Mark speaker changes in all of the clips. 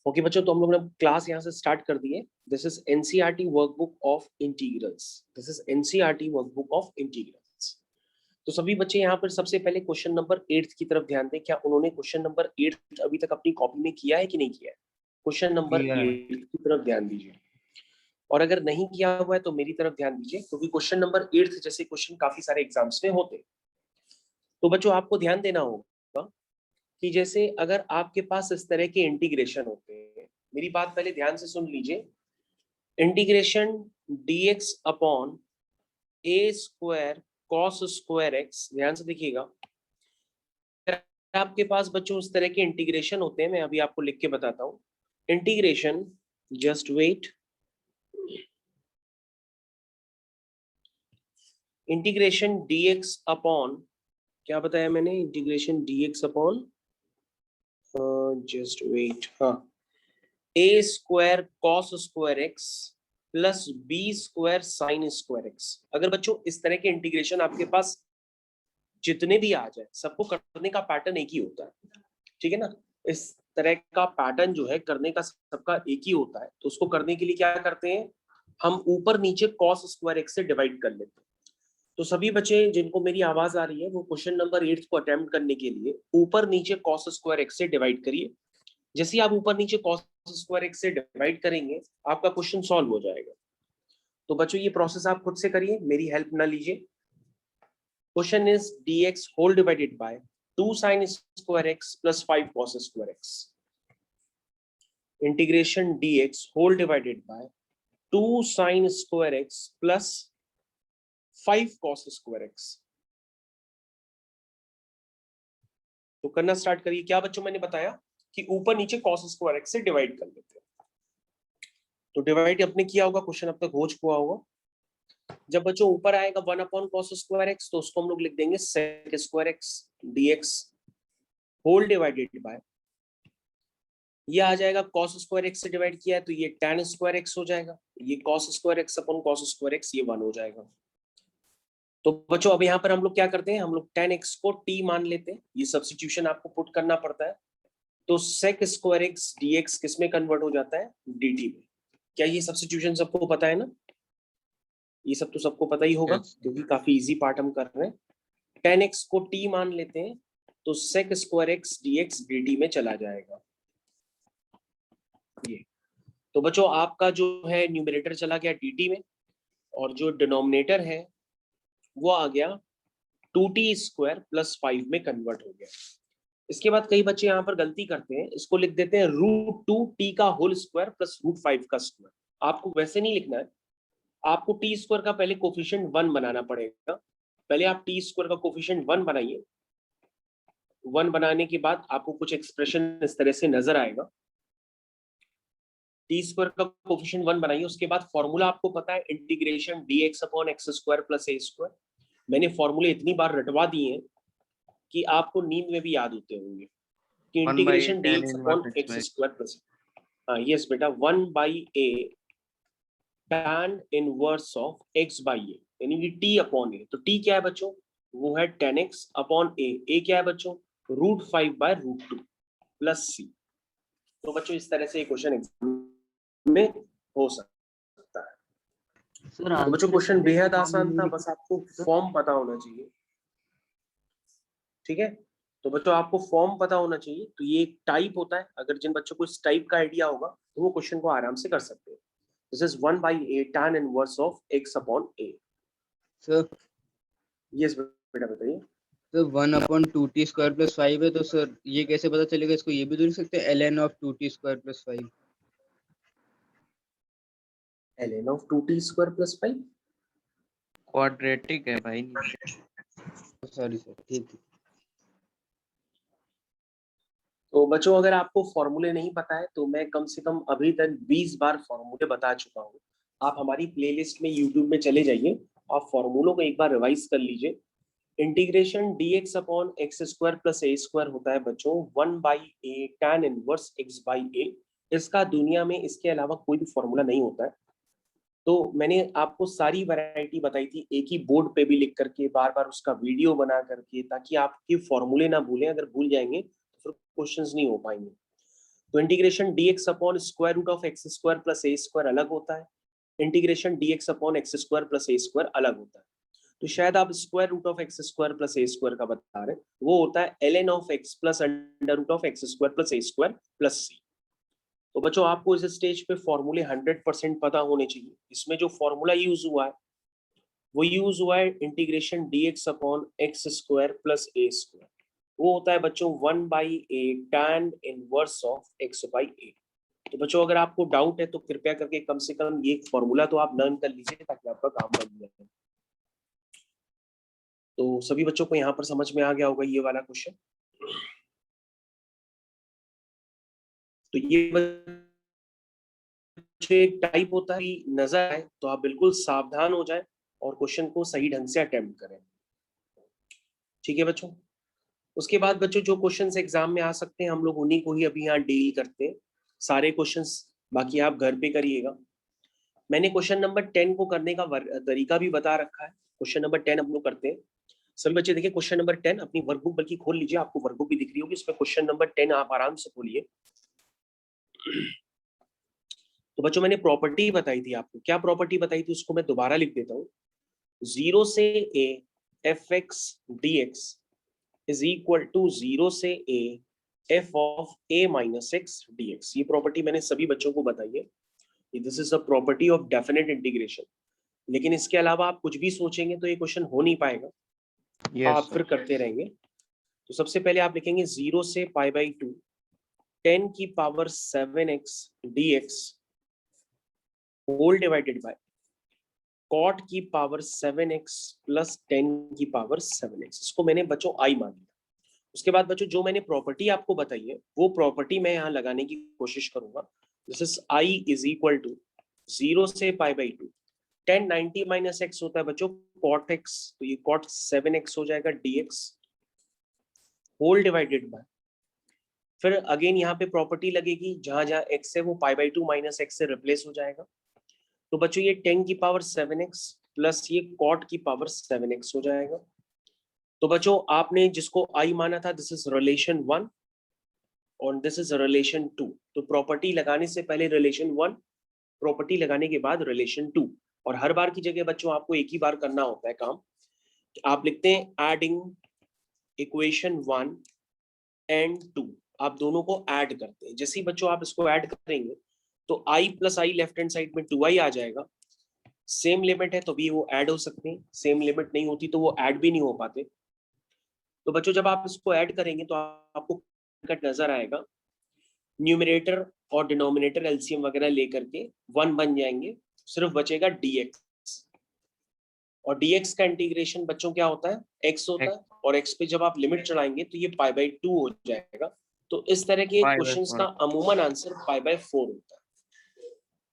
Speaker 1: Okay बच्चों, तो हम लोग ने क्लास यहाँ से स्टार्ट कर दी है। This is NCERT workbook of integrals. This is NCERT workbook of integrals. तो सभी बच्चे यहाँ पर सबसे पहले क्वेश्चन नंबर 8 की तरफ ध्यान दें। क्या उन्होंने क्वेश्चन नंबर 8 अभी तक अपनी कॉपी में किया है कि नहीं किया है? क्वेश्चन नंबर 8 की तरफ ध्यान दीजिए, और अगर नहीं किया हुआ है तो मेरी तरफ ध्यान दीजिए, क्योंकि क्वेश्चन नंबर 8 जैसे क्वेश्चन काफी सारे एग्जाम्स में होते हैं। तो बच्चों आपको ध्यान देना होगा कि जैसे अगर आपके पास इस तरह के इंटीग्रेशन होते हैं, मेरी बात पहले ध्यान से सुन लीजिए। इंटीग्रेशन dx अपॉन ए स्क्वायर कॉस स्क्वायर एक्स, ध्यान से देखिएगा। आपके पास बच्चों इस तरह के इंटीग्रेशन होते हैं, मैं अभी आपको लिख के बताता हूं। Integration, just wait, integration dx upon, क्या बताया मैंने, integration dx upon, just wait, हाँ, a square cos square x plus b square sine square x. अगर बच्चों इस तरह के इंटीग्रेशन आपके पास जितने भी आ जाए, सबको करने का पैटर्न एक ही होता है, ठीक है ना। इस तरह का पैटर्न जो है करने का सबका एक ही होता है। तो उसको करने के लिए क्या करते हैं, हम ऊपर नीचे कॉस स्क्वायर एक्स से डिवाइड कर लेते हैं। तो सभी बच्चे जिनको मेरी आवाज आ रही है वो क्वेश्चन नंबर 8 को अटेम्प्ट करने के लिए ऊपर नीचे कॉस स्क्वायर एक्स से डिवाइड करिए। जैसे आप ऊपर नीचे cos स्क्वायर एक्स से डिवाइड करेंगे, आपका क्वेश्चन सॉल्व हो जाएगा। तो बच्चों ये प्रोसेस आप खुद से करिए, मेरी हेल्प ना लीजिए। Question is dx whole divided by 2 sin square x plus 5 cos square x. Integration dx whole divided by 2 sin square x plus 5 cos square x. तो करना स्टार्ट करिए। क्या बच्चों मैंने बताया कि ऊपर नीचे cos स्क्वायर एक्स से डिवाइड कर लेते हैं। तो डिवाइड अपने किया होगा, क्वेश्चन अब तक हो चुका होगा। जब बच्चों ऊपर आएगा 1 अपॉन कॉस स्क्वायर एक्स, तो उसको हम लोग लिख देंगे sec square x dx whole divided by, ये आ जाएगा cos स्क्वायर एक्स से डिवाइड किया है तो ये tan स्क्वायर एक्स हो जाएगा। ये cos square x upon cos square x, ये 1 हो जाएगा। तो बच्चों अब यहाँ पर हम लोग क्या करते हैं, हम लोग tan x को t मान लेते हैं। ये सब्स्टिट्यूशन आपको पुट करना पड़ता है। तो sec स्क्वायर एक्स dx किस में कन्वर्ट हो जाता है, dt में। क्या ये सब्स्टिट्यूशन सबको पता है ना? ये सब तो सबको पता ही होगा, क्योंकि काफी इजी पार्ट हम कर रहे हैं। tan x को t मान लेते हैं तो sec square x dx dt में चला जाएगा। ये तो बच्चों आपका जो है न्यूमरेटर चला गया dt में, और जो डिनोमिनेटर है वो आ गया 2t स्क्वायर प्लस 5 में कन्वर्ट हो गया। इसके बाद कई बच्चे यहाँ पर गलती करते हैं, इसको लिख देते हैं √2t का होल स्क्वायर प्लस √5 का स्क्वायर। आपको वैसे नहीं लिखना है, आपको टी स्क्वायर का पहले कोफिशिएंट 1 बनाना पड़ेगा। पहले आप टी स्क्वायर का कोफिशिएंट 1 बनाइए। 1 बनाने के बाद आपको कुछ एक्सप्रेशन इस तरह से नजर आएगा। टी स्क्वायर का कोफिशिएंट 1 बनाइए, उसके बाद फॉर्मूला आपको पता है, integration dx upon x square plus a square. मैंने फॉर्मूले इतनी बार रटवा दिए हैं कि आपको नींद में भी याद होते होंगे कि integration dx upon x square plus, हाँ यस बेटा, 1/a tan inverse of x by a, यानी कि t अपॉन ए। तो t क्या है बच्चों, वो है tan x अपॉन ए। ए क्या है बच्चों, √5/√2 प्लस c। तो बच्चों इस तरह से ये क्वेश्चन एग्जाम में हो सकता है। तो बच्चों क्वेश्चन बेहद आसान था, बस आपको फॉर्म पता होना चाहिए, ठीक है। तो बच्चों आपको फॉर्म पता होना चाहिए। तो ये एक टाइप होता है, अगर जिन बच्चों को इस टाइप का आइडिया होगा तो वो क्वेश्चन को आराम से कर सकते हैं। This is 1/a tan inverse of x upon a।
Speaker 2: Sir
Speaker 1: yes बेटा बताइए।
Speaker 2: तो 1/2t स्क्वायर प्लस 5 है, तो सर ये कैसे पता चलेगा, इसको ये भी तो लिख सकते हैं ln of 2t square plus 5।
Speaker 1: ln of 2t square plus 5
Speaker 3: quadratic है भाई।
Speaker 2: सॉरी सर, ठीक है।
Speaker 1: तो बच्चों अगर आपको फॉर्मूले नहीं पता है तो मैं कम से कम अभी तक 20 बार फॉर्मूले बता चुका हूँ। आप हमारी प्लेलिस्ट में यूट्यूब में चले जाइए, आप फॉर्मूलों को एक बार रिवाइज कर लीजिए। Integration dx upon x square plus a square होता है बच्चों 1/a tan inverse x by a. इसका दुनिया में इसके अलावा कोई भी फॉर्मूला नहीं होता है। तो मैंने आपको सारी वैरायटी बताई थी, एक ही बोर्ड पे भी लिख करके, बार बार उसका वीडियो बना करके, ताकि आपके फॉर्मूले ना भूलें। अगर भूल जाएंगे तो फिर क्वेश्चंस नहीं हो पाएंगे। तो integration dx upon square root of x square plus a square अलग होता है, integration dx upon x square plus a square अलग होता है। तो शायद आप square root of x square plus a square का बता रहे हैं, वो होता है ln of x plus under root of x square plus a square plus c. तो बच्चों आपको इस स्टेज पे फॉर्मूले 100% पता होने चाहिए। इसमें जो फॉर्मूला यूज हुआ है वो यूज हुआ है integration dx upon x square plus a square, वो होता है बच्चों 1/a tan inverse of x by a। तो बच्चों अगर आपको डाउट है तो कृपया करके कम से कम ये फॉर्मूला तो आप लर्न कर लीजिए ताकि आपका काम बन जाए। तो सभी बच्चों को यहाँ पर समझ में आ गया होगा ये वाला क्वेश्चन। तो ये बच्चों एक टाइप होता है, नजर आए तो आप बिल्कुल सावधान हो जाए और क्वेश्चन को सही ढंग से अटेम्प्ट करें। ठीक है बच्चों। उसके बाद बच्चों जो क्वेश्चंस एग्जाम में आ सकते हैं हम लोग उन्हीं को ही अभी यहाँ डील करते हैं। सारे क्वेश्चंस बाकी आप घर पे करिएगा। मैंने क्वेश्चन नंबर 10 को करने का तरीका भी बता रखा है। क्वेश्चन नंबर 10 हम लोग करते हैं। सभी बच्चे देखिए क्वेश्चन नंबर 10 अपनी वर्कबुक बल्कि खोल लीजिए, आपको वर्कबुक भी दिख रही होगी, इसमें क्वेश्चन नंबर 10 आप आराम से खोलिए। तो बच्चों मैंने प्रॉपर्टी बताई थी आपको, क्या प्रॉपर्टी बताई थी उसको मैं दोबारा लिख देता हूँ। 0 से a fx dx is equal to 0 से a f of a minus x dx। ये प्रॉपर्टी मैंने सभी बच्चों को बताई है। This is a property of definite integration. लेकिन इसके अलावा आप कुछ भी सोचेंगे तो ये क्वेश्चन हो नहीं पाएगा। आप फिर करते रहेंगे। तो सबसे पहले आप लिखेंगे 0 से π/2 10 की power 7x dx whole divided by cot की पावर 7x प्लस 10 की पावर 7x। इसको मैंने बच्चों आई मान लिया। उसके बाद बच्चों जो मैंने प्रॉपर्टी आपको बताई है वो प्रॉपर्टी मैं यहाँ लगाने की कोशिश करूंगा। This is i is equal to 0 से π/2 10 90 माइनस एक्स होता है बच्चों cot x, तो ये cot 7x हो जाएगा dx होल डिवाइडेड बाय, फिर अगेन यहाँ पे प्रॉपर्टी लगेगी, जहां जहां x है वो π/2 माइनस एक्स से रिप्लेस हो जाएगा। तो बच्चों ये 10 की पावर 7x प्लस ये cot की पावर 7x हो जाएगा। तो बच्चों आपने जिसको i माना था दिस इज रिलेशन 1 और दिस इज रिलेशन 2। तो प्रॉपर्टी लगाने से पहले रिलेशन 1, प्रॉपर्टी लगाने के बाद रिलेशन 2। और हर बार की जगह बच्चों आपको एक ही बार करना होता है काम। आप लिखते हैं एडिंग इक्वेशन 1 एंड 2, आप दोनों को ऐड करते हैं। जैसे ही बच्चों आप इसको ऐड करेंगे तो i plus I left hand side में 2i आ जाएगा। सेम लिमिट है तो भी वो ऐड हो सकते हैं, सेम लिमिट नहीं होती तो वो ऐड भी नहीं हो पाते। तो बच्चों जब आप इसको ऐड करेंगे तो आपको कट नजर आएगा, न्यूमरेटर और डिनोमिनेटर एलसीएम वगैरह लेकर के 1 बन जाएंगे, सिर्फ बचेगा dx। और dx का इंटीग्रेशन बच्चों क्या होता है x होता है, और x पे जब आप लिमिट चढ़ाएंगे तो ये π/2 हो जाएगा। तो इस तरह के क्वेश्चंस का अमूमन आंसर π/4 होता है।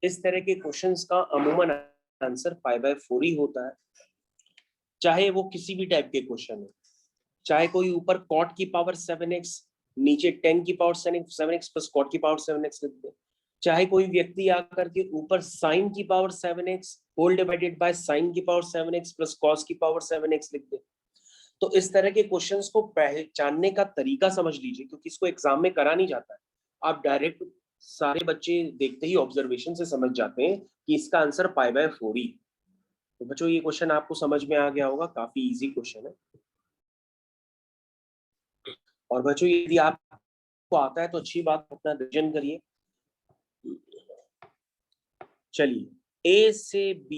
Speaker 1: इस तरह के क्वेश्चंस का अमूमन आंसर π/4 ही होता है, चाहे वो किसी भी टाइप के क्वेश्चन हो। चाहे कोई ऊपर cot की पावर 7x नीचे 10 की पावर 7x प्लस cot की पावर 7x लिख दे, चाहे कोई व्यक्ति आकर के ऊपर sin की power 7x whole divided by sin की पावर 7x प्लस cos की पावर 7x लिख दे। तो इस तरह के क्वेश्चंस को पहचानने का तरीका समझ लीजिए, क्योंकि इसको एग्जाम में करा नहीं जाता है। आप डायरेक्ट सारे बच्चे देखते ही ऑब्जर्वेशन से समझ जाते हैं कि इसका आंसर π/4 ही। तो बच्चों ये क्वेश्चन आपको समझ में आ गया होगा, काफी इजी क्वेश्चन है। और बच्चों यदि आपको आता है तो अच्छी बात, अपना रिवीजन करिए। चलिए a से b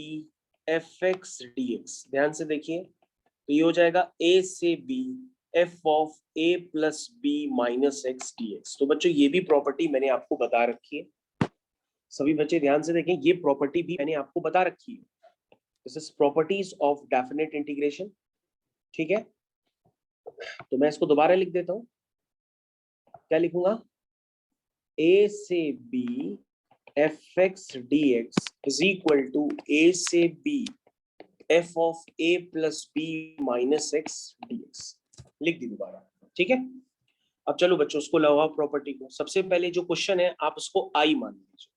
Speaker 1: fx dx, ध्यान से देखिए। तो ये हो जाएगा a से b f of a plus b minus x dx। तो बच्चों ये भी प्रॉपर्टी मैंने आपको बता रखी है। सभी बच्चे ध्यान से देखें, ये प्रॉपर्टी भी मैंने आपको बता रखी है। This is properties of definite integration. ठीक है, तो मैं इसको दोबारा लिख देता हूं। क्या लिखूंगा, a से b fx dx is equal to a से b f of a plus b minus x dx। लिख दी दोबारा, ठीक है। अब चलो बच्चों उसको लगाओ प्रॉपर्टी को। सबसे पहले जो क्वेश्चन है आप उसको i मान लीजिए।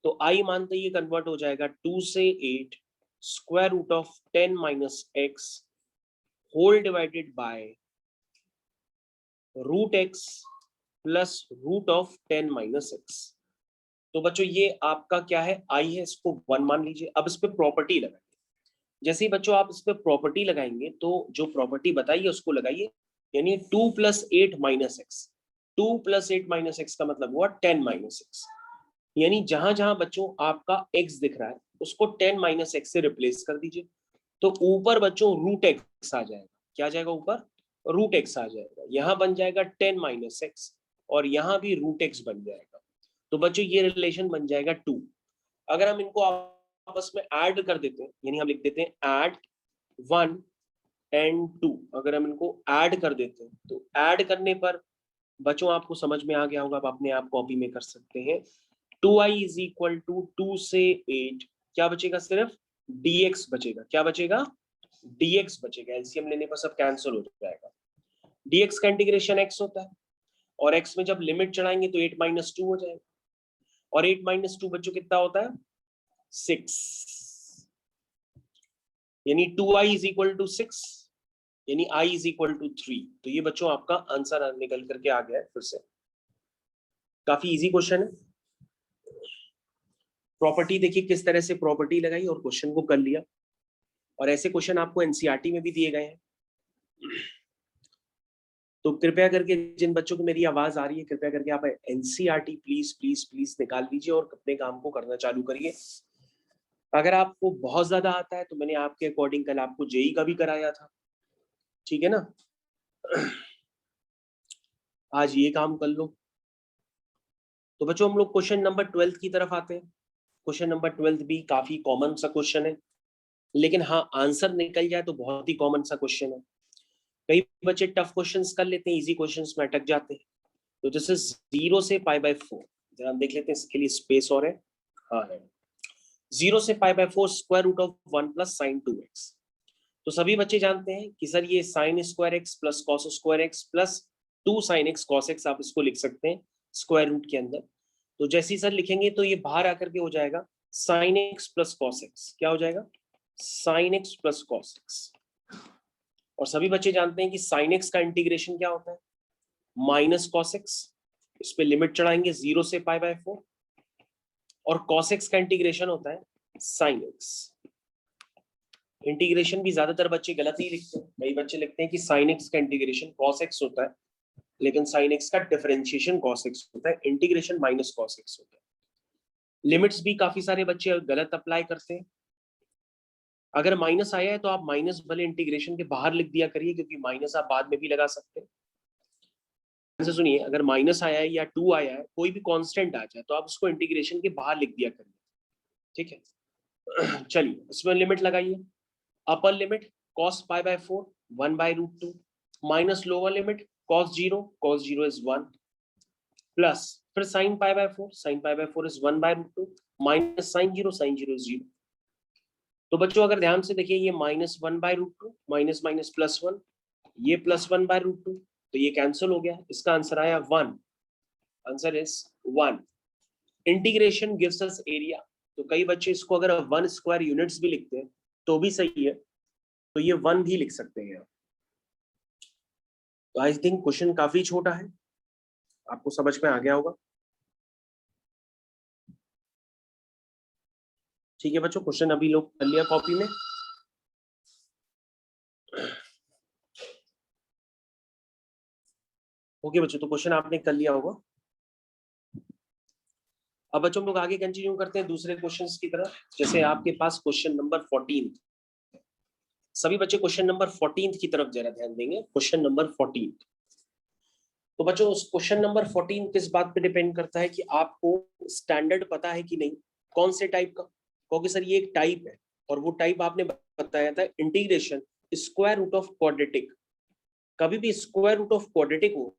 Speaker 1: तो i मानते ही कन्वर्ट हो जाएगा 2 से 8 square root of 10 minus x whole divided by root x plus root of 10 minus x. तो बच्चों ये आपका क्या है, आई है, इसको 1 मान लीजिए। अब इस पे प्रॉपर्टी लगाइए। जैसे ही बच्चों आप इस पे प्रॉपर्टी लगाएंगे तो जो प्रॉपर्टी बताइए उसको लगाइए, यानी 2 plus 8 minus x. 2 plus 8 minus x का मतलब हुआ 10 माइनस एक्स। यानी जहां जहां बच्चों आपका x दिख रहा है उसको 10 माइनस एक्स से रिप्लेस कर दीजिए। तो ऊपर बच्चों रूट एक्स आ जाएगा। क्या आ जाएगा ऊपर? रूट एक्स आ जाएगा। यहां बन जाएगा 10 माइनस एक्स और यहां भी रूट एक्स बन जाएगा। तो बच्चों ये रिलेशन बन जाएगा 2। अगर हम इनको आपस में ऐड कर देते हैं, यानी हम लिख देते हैं ऐड 1 एंड 2। अगर हम इनको ऐड कर देते हैं तो ऐड करने पर बच्चों आपको समझ में आ गया होगा, आप अपने आप कॉपी में कर सकते हैं। 2i इज इक्वल टू 2 से 8 क्या बचेगा? सिर्फ dx बचेगा। क्या बचेगा? dx बचेगा। एलसीएम लेने पर सब कैंसिल हो जाएगा। dx का इंटीग्रेशन x होता है और x में जब लिमिट चढ़ाएंगे तो 8 माइनस 2 हो जाएगा। और 8 माइनस 2 बच्चों कितना होता है? 6। यानी 2i इज इक्वल टू 6, यानी i इज इक्वल टू 3। तो ये बच्चों आपका आंसर निकल करके आ गया है। फिर से काफी इजी क्वेश्चन है। प्रॉपर्टी देखिए किस तरह से प्रॉपर्टी लगाई और क्वेश्चन को कर लिया। और ऐसे क्वेश्चन आपको एनसीईआरटी में भी दिए गए हैं। तो कृपया करके जिन बच्चों को मेरी आवाज आ रही है, कृपया करके आप एनसीईआरटी प्लीज प्लीज प्लीज निकाल लीजिए और अपने काम को करना चालू करिए। अगर आपको बहुत ज्यादा आता है तो मैंने आपके अकॉर्डिंग कल आपको जेई का भी कराया था, ठीक है ना? आज ये काम कर लो। तो बच्चों हम लोग क्वेश्चन नंबर 12 की तरफ आते हैं। क्वेश्चन नंबर 12 भी काफी कॉमन सा क्वेश्चन है, लेकिन हाँ आंसर निकल जाए तो बहुत ही कॉमन सा क्वेश्चन है। कई बच्चे टफ क्वेश्चंस कर लेते हैं, इजी क्वेश्चंस में अटक जाते हैं। तो दिस इज 0 से π/4। जरा देख लेते हैं इसके लिए स्पेस और है। हाँ है। 0 से π/4 square root of 1 plus sine 2x। तो सभी बच्चे जानते हैं कि सर ये sine square x plus cos square x plus 2 sine x cos x, आप इसको लिख सकते हैं स्क्वायर रूट के अंदर। तो जैसे ही सर लिखेंगे तो ये बाहर आकर के हो जाएगा sign x plus cos x. क्या हो जाएगा? Sign x plus cos x. और सभी बच्चे जानते हैं कि साइन एक्स का इंटीग्रेशन क्या होता है? Minus cos x. इस पे लिमिट चढ़ाएंगे 0 से π/4। और कॉस एक्स का इंटीग्रेशन होता है साइन एक्स। इंटीग्रेशन भी ज्यादातर बच्चे गलत ही लिखते हैं। कई बच्चे लिखते हैं कि साइन एक्स का इंटीग्रेशन कॉस एक्स होता है, लेकिन साइन एक्स का डिफरेंशिएशन कॉस एक्स होता है, इंटीग्रेशन माइनस कॉस एक्स होता है। लिमिट्स भी काफी सारे बच्चे गलत अप्लाई करते हैं। अगर माइनस आया है तो आप माइनस भले इंटीग्रेशन के बाहर लिख दिया करिए, क्योंकि माइनस आप बाद में भी लगा सकते हैं। से सुनिए, अगर माइनस आया है या 2 आया है, कोई भी कांस्टेंट आ जाए तो आप उसको इंटीग्रेशन के बाहर लिख दिया करिए, ठीक है? चलिए इसमें लिमिट लगाइए। Upper limit cos π/4 1/√2 minus lower limit cos 0 is 1 plus फिर sin π/4 is 1/√2 minus sin 0 is 0। तो बच्चों अगर ध्यान से देखिए, ये माइनस 1/√2 माइनस माइनस प्लस 1, ये प्लस 1/√2, तो ये कैंसिल हो गया। इसका आंसर आया 1। Answer is 1। Integration gives us area. तो कई बच्चे इसको अगर 1 स्क्वायर यूनिट्स भी लिखते हैं तो भी सही है, तो ये 1 भी लिख सकते हैं। तो आई थिंक क्वेश्चन काफी छोटा है, आपको समझ में आ गया होगा। ठीक है बच्चों, क्वेश्चन अभी लोग कर लिया कॉपी में। ओके बच्चों, तो क्वेश्चन आपने कर लिया होगा। अब बच्चों हम लोग आगे कंटिन्यू करते हैं दूसरे क्वेश्चंस की तरफ। जैसे आपके पास क्वेश्चन नंबर 14, सभी बच्चे क्वेश्चन नंबर 14 की तरफ जरा ध्यान देंगे। Question number 14। तो बच्चों उस क्वेश्चन नंबर 14 किस बात पे डिपेंड करता है कि आपको स्टैंडर्ड पता है कि नहीं, कौन से टाइप का। क्योंकि सर ये एक टाइप है और वो टाइप आपने बताया था integration square root of quadratic. कभी भी स्क्वायर रूट ऑफ क्वाड्रेटिक हो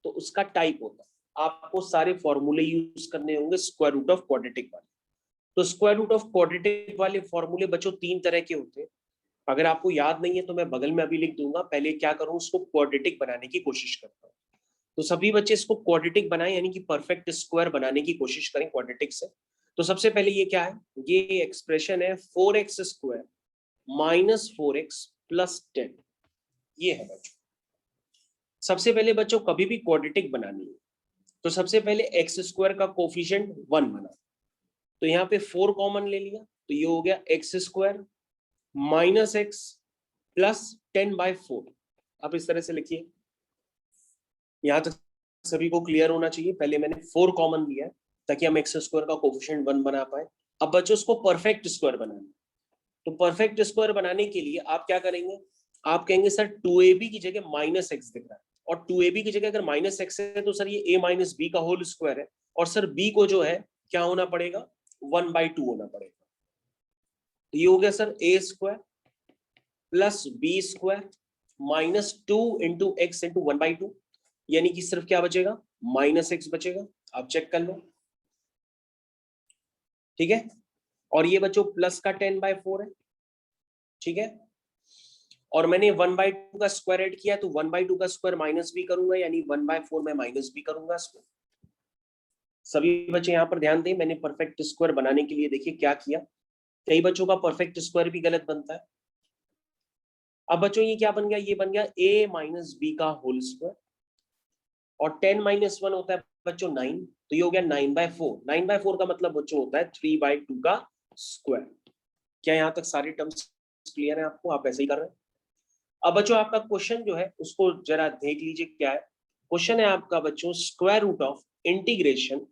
Speaker 1: तो उसका टाइप होता है, आपको सारे फॉर्मूले यूज करने होंगे स्क्वायर रूट ऑफ क्वाड्रेटिक वाले। तो स्क्वायर रूट ऑफ क्वाड्रेटिक वाले फॉर्मूले बच्चों 3 तरह के होते हैं। अगर आपको याद नहीं है तो मैं बगल में अभी लिख दूंगा। पहले क्या करूं, उसको क्वाड्रेटिक बनाने की कोशिश करता हूं। तो सभी बच्चे इसको क्वाड्रेटिक बनाएं, यानी कि परफेक्ट स्क्वायर बनाने की कोशिश करें क्वाड्रेटिक से। तो सबसे पहले ये क्या है, ये एक्सप्रेशन है 4x² माइनस 4x प्लस 10। ये है बच्चों। सबसे पहले बच्चों कभी भी क्वाड्रेटिक बनानी है तो सबसे पहले एक्स स्क्वायर का कोफिशिएंट 1 बना, तो यहाँ पे 4 कॉमन ले लिया, तो ये हो गया x square minus x plus 10/4। आप इस तरह से लिखिए, यहाँ तक सभी को क्लियर होना चाहिए। पहले मैंने 4 कॉमन लिया है ताकि हम एक्स स्क्वायर का कोफिशिएंट 1 बना पाए। अब बच्चों उसको परफेक्ट स्क्वायर बनाना, तो परफेक्ट स्क्वायर बनाने के लिए आप क्या करेंगे, आप कहेंगे सर 2ab की जगह माइनस एक्स दिख रहा है, और 2ab की जगह अगर माइनस एक्स है तो सर ये a माइनस बी का होल स्क्वायर है, और सर b को जो है क्या होना पड़ेगा, 1/2 होना पड़ेगा। तो ये हो गया sir a square plus b square minus 2 into x into 1/2, यानी कि सिर्फ क्या बचेगा, माइनस एक्स बचेगा। आप चेक कर लो, ठीक है। और ये बच्चों प्लस का 10/4 है, ठीक है। और मैंने 1/2 का स्क्वायर ऐड किया, तो 1/2 का स्क्वायर माइनस भी करूंगा, यानी 1/4 में माइनस भी करूंगा इसको। सभी बच्चे यहाँ पर ध्यान दें, मैंने परफेक्ट स्क्वायर बनाने के लिए देखिए क्या किया। कई बच्चों का परफेक्ट स्क्वायर भी गलत बनता है। अब बच्चों ये क्या बन गया, ये बन गया a माइनस बी का होल स्क्वायर, और 10 - 1 होता है बच्चों 9, तो ये हो गया 9/4। 9/4 का मतलब बच्चों होता है 3/2 का स्क्वायर। क्या यहाँ तक सारे टर्म्स क्लियर है आपको, आप ऐसे ही कर रहे हैं। अब बच्चों आपका क्वेश्चन जो है उसको जरा देख लीजिए क्या है। क्वेश्चन है आपका बच्चों स्क्वायर रूट ऑफ इंटीग्रेशन,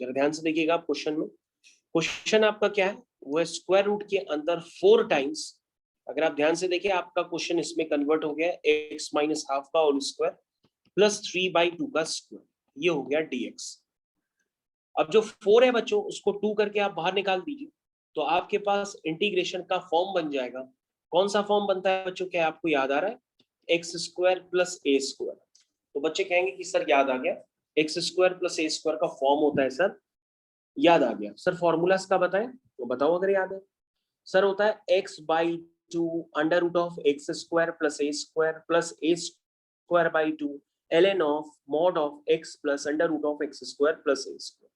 Speaker 1: जरा ध्यान से देखिएगा आप क्वेश्चन में। क्वेश्चन आपका क्या है, वो है स्क्वायर रूट के अंदर 4 टाइम्स, अगर आप ध्यान से देखिए आपका क्वेश्चन इसमें कन्वर्ट हो गया x माइनस हाफ का होल स्क्वायर प्लस 3/2 का स्क्वायर, ये हो गया dx। अब जो 4 है बच्चों उसको 2 करके आप बाहर निकाल दीजिए, तो आपके पास इंटीग्रेशन का फॉर्म बन जाएगा। कौन सा फॉर्म बनता है बच्चों, क्या आपको याद आ रहा है, x square plus a square. तो बच्चे कहेंगे कि सर याद आ गया, x square plus a square का फॉर्म होता है सर, याद आ गया। सर फॉर्मूला इसका बताएं, तो बताओ अगर याद है। सर होता है x/2 under root of x square plus a square plus a square by 2 ln of mod of x plus under root of x square plus a square,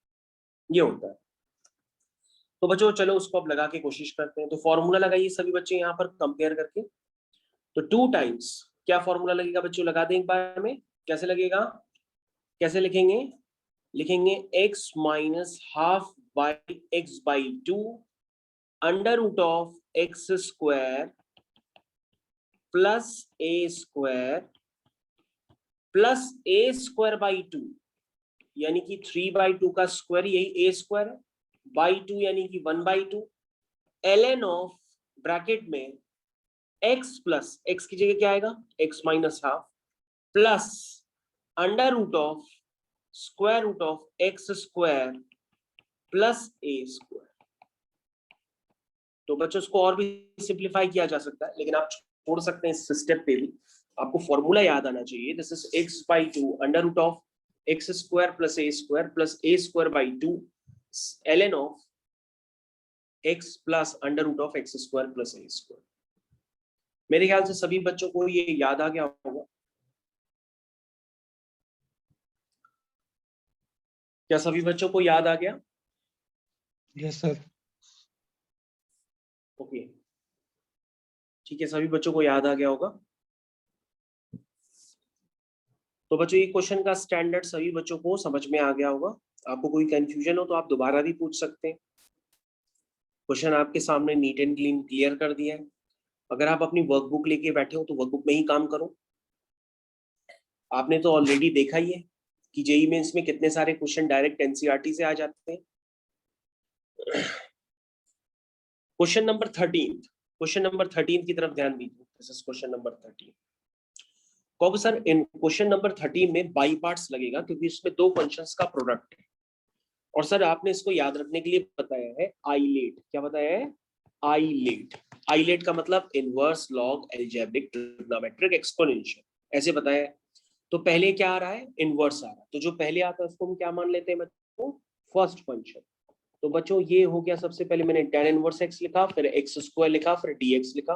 Speaker 1: ये होता है। तो बच्चों चलो उसको अब लगा के कोशिश करते हैं। तो फॉर्मूला लगाइए सभी बच्चे यहाँ पर कंपेयर करके। तो 2 टाइम्स क्या फॉर्मूला लगेगा बच्चों, लगा दें एक बार में, कैसे लगेगा, कैसे लिखेंगे, लिखेंगे x minus half by x by 2 under root of x square plus a square plus a square by 2, यानी कि 3/2 का स्क्वायर, यही ए स्क्वायर है, बाई 2 यानी कि 1/2 ln ऑफ ब्रैकेट में x प्लस x की जगह क्या आएगा, x minus half plus under root of square root of x square plus a square. तो बच्चों इसको और भी सिंप्लीफाई किया जा सकता है, लेकिन आप छोड़ सकते हैं इस स्टेप पे भी। आपको फॉर्मूला याद आना चाहिए, this is x/2 under root of x square plus a square by 2 ln of x plus under root of x square plus a square. मेरे ख्याल से सभी बच्चों को ये याद आ गया होगा। क्या सभी बच्चों को याद आ गया?
Speaker 3: Yes sir.
Speaker 1: ओके ठीक है, सभी बच्चों को याद आ गया होगा। तो बच्चों ये क्वेश्चन का स्टैंडर्ड सभी बच्चों को समझ में आ गया होगा। आपको कोई कंफ्यूजन हो तो आप दोबारा भी पूछ सकते हैं। क्वेश्चन आपके सामने नीट एंड क्लीन क्लियर कर दिया है। अगर आप अपनी वर्कबुक लेके बैठे हो तो वर्कबुक में ही काम करो। आपने तो ऑलरेडी देखा ही है कि जेईई मेंस में कितने सारे क्वेश्चन डायरेक्ट एनसीईआरटी से आ जाते हैं। क्वेश्चन नंबर 13 की तरफ ध्यान दीजिए। This is question number 13। कहोगे सर इन क्वेश्चन नंबर 13 में बाई पार्ट्स लगेगा क्योंकि इसमें 2 फंक्शंस का प्रोडक्ट है, और सर आपने इसको याद रखने के लिए बताया है आइलेट। क्या बताया है? आइलेट। आइलेट का मतलब inverse log algebraic trigonometric exponential, ऐसे बताया है। तो पहले क्या आ रहा है? इनवर्स आ रहा है, तो जो पहले आता है उसको हम क्या मान लेते हैं बच्चों? First function. तो बच्चों ये हो गया, सबसे पहले मैंने tan इनवर्स x लिखा, फिर x स्क्वायर लिखा, फिर dx लिखा,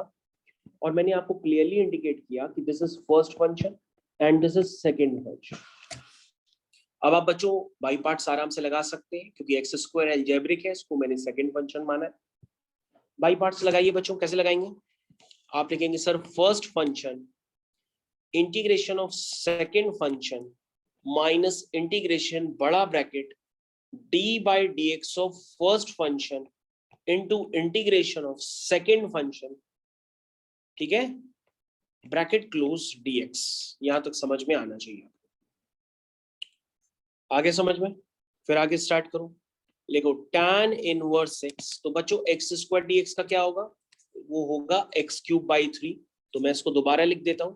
Speaker 1: और मैंने आपको क्लियरली इंडिकेट किया कि this is first function and this is second function. अब आप बच्चों बाई पार्ट्स आराम से लगा सकते हैं क्योंकि एक्स स्क्वायर अलजेब्रिक है, इसको मैंने सेकंड फंक्शन माना है। बाई पार्ट्स लगाइए बच्चों, कैसे लगाएंगे? आप लिखेंगे sir first function integration of second function minus integration बड़ा bracket d by d x of first function into integration of second function, ठीक है, ब्रैकेट क्लोज dx। यहां तक समझ में आना चाहिए। आगे समझ में, फिर आगे स्टार्ट करो। लिखो tan इनवर्स x, तो बच्चों एक्स स्क्वायर dx का क्या होगा, वो होगा x क्यूब बाई 3। तो मैं इसको दोबारा लिख देता हूं,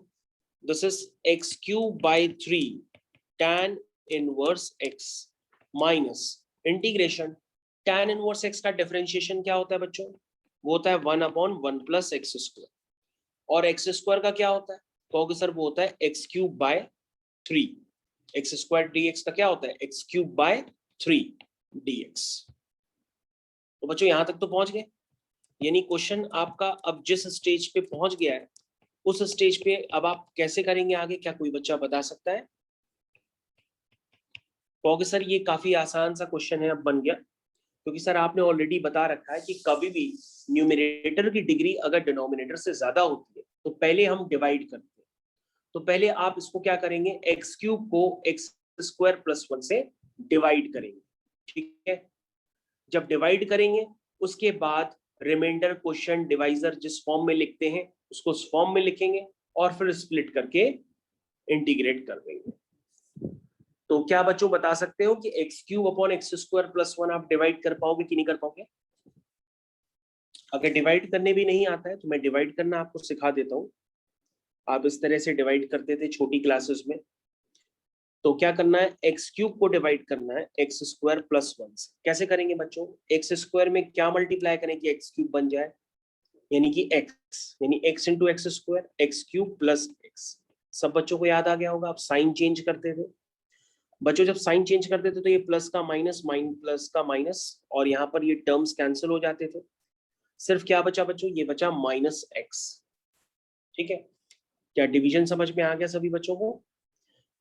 Speaker 1: this is x cube by 3 tan inverse x minus integration tan inverse x का डिफरेंशिएशन क्या होता है बच्चों, वो होता है 1/1 प्लस एक्स स्क्वायर, और एक्स स्क्वायर का क्या होता है, कहोगे सर वो होता है x cube by 3। X square dx का क्या होता है, एक्स क्यूब बाय 3 dx। तो बच्चों यहां तक तो पहुंच गए, यानी क्वेश्चन आपका अब जिस स्टेज पे पहुंच गया है उस स्टेज पे अब आप कैसे करेंगे आगे, क्या कोई बच्चा बता सकता है? कहोगे सर ये काफी आसान सा क्वेश्चन है अब बन गया, क्योंकि सर आपने ऑलरेडी बता रखा है कि कभी भी न्यूमरेटर की डिग्री अगर डिनोमिनेटर से ज्यादा होती है तो पहले हम डिवाइड करते हैं। तो पहले आप इसको क्या करेंगे, एक्स क्यूब को एक्स स्क्वायर प्लस 1 से डिवाइड करेंगे, ठीक है। जब डिवाइड करेंगे उसके बाद रिमाइंडर क्वेश्चन डिवाइजर जिस फॉर्म में लिखते हैं उसको उस फॉर्म में लिखेंगे और फिर स्प्लिट करके इंटीग्रेट कर देंगे। तो क्या बच्चों बता सकते हो कि x cube upon x square plus 1 आप डिवाइड कर पाओगे कि नहीं कर पाओगे? अगर डिवाइड करने भी नहीं आता है तो मैं डिवाइड करना आपको सिखा देता हूँ। आप इस तरह से डिवाइड करते थे छोटी क्लासेस में। तो क्या करना है, एक्स क्यूब को डिवाइड करना है एक्स स्क्वायर प्लस 1 से। कैसे करेंगे बच्चों, एक्स स्क्वायर में क्या मल्टीप्लाई करें कि एक्स क्यूब बन जाए, यानी कि एक्स, यानी x into x square, x cube plus x. सब बच्चों को याद आ गया होगा, आप साइन चेंज करते थे बच्चों, जब साइन चेंज करते थे तो ये प्लस का माइनस, प्लस का माइनस, और यहाँ पर ये टर्म्स कैंसिल हो जाते थे। सिर्फ क्या बचा बच्चों, ये बचा माइनस एक्स, ठीक है। क्या डिवीजन समझ में आ गया सभी बच्चों को?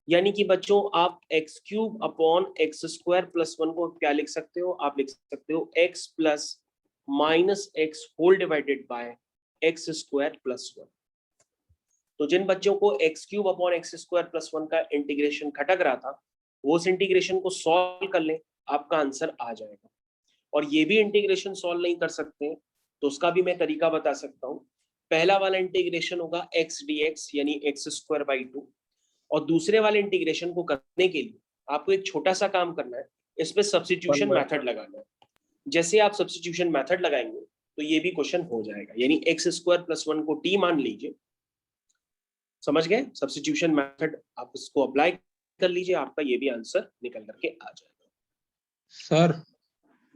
Speaker 1: यानी कि बच्चों आप x cube upon x square plus 1 को क्या लिख सकते हो, आप लिख सकते हो x plus minus x whole divided by x square plus 1। तो जिन बच्चों को x cube upon x square plus 1 का इंटीग्रेशन खटक रहा था वो उस इंटीग्रेशन को सॉल्व कर लें, आपका आंसर आ जाएगा। और ये भी इंटीग्रेशन सॉल्व नहीं कर सकते तो उसका भी मैं तरीका बता सकता हूँ। पहला वाला इंटीग्रेशन होगा एक्स डी एक्स यानी एक्स स्क्वायर बाई 2, और दूसरे वाले इंटीग्रेशन को करने के लिए आपको एक छोटा सा काम करना है, इसमें सब्स्टिट्यूशन मेथड लगाना है। जैसे आप सब्स्टिट्यूशन मेथड लगाएंगे तो ये भी क्वेश्चन हो जाएगा, यानी एक्स स्क्वायर प्लस 1 को टी मान लीजिए, समझ गए, सब्स्टिट्यूशन मेथड आप इसको अप्लाई कर लीजिए, आपका ये भी आंसर निकल करके आ जाएगा।
Speaker 3: सर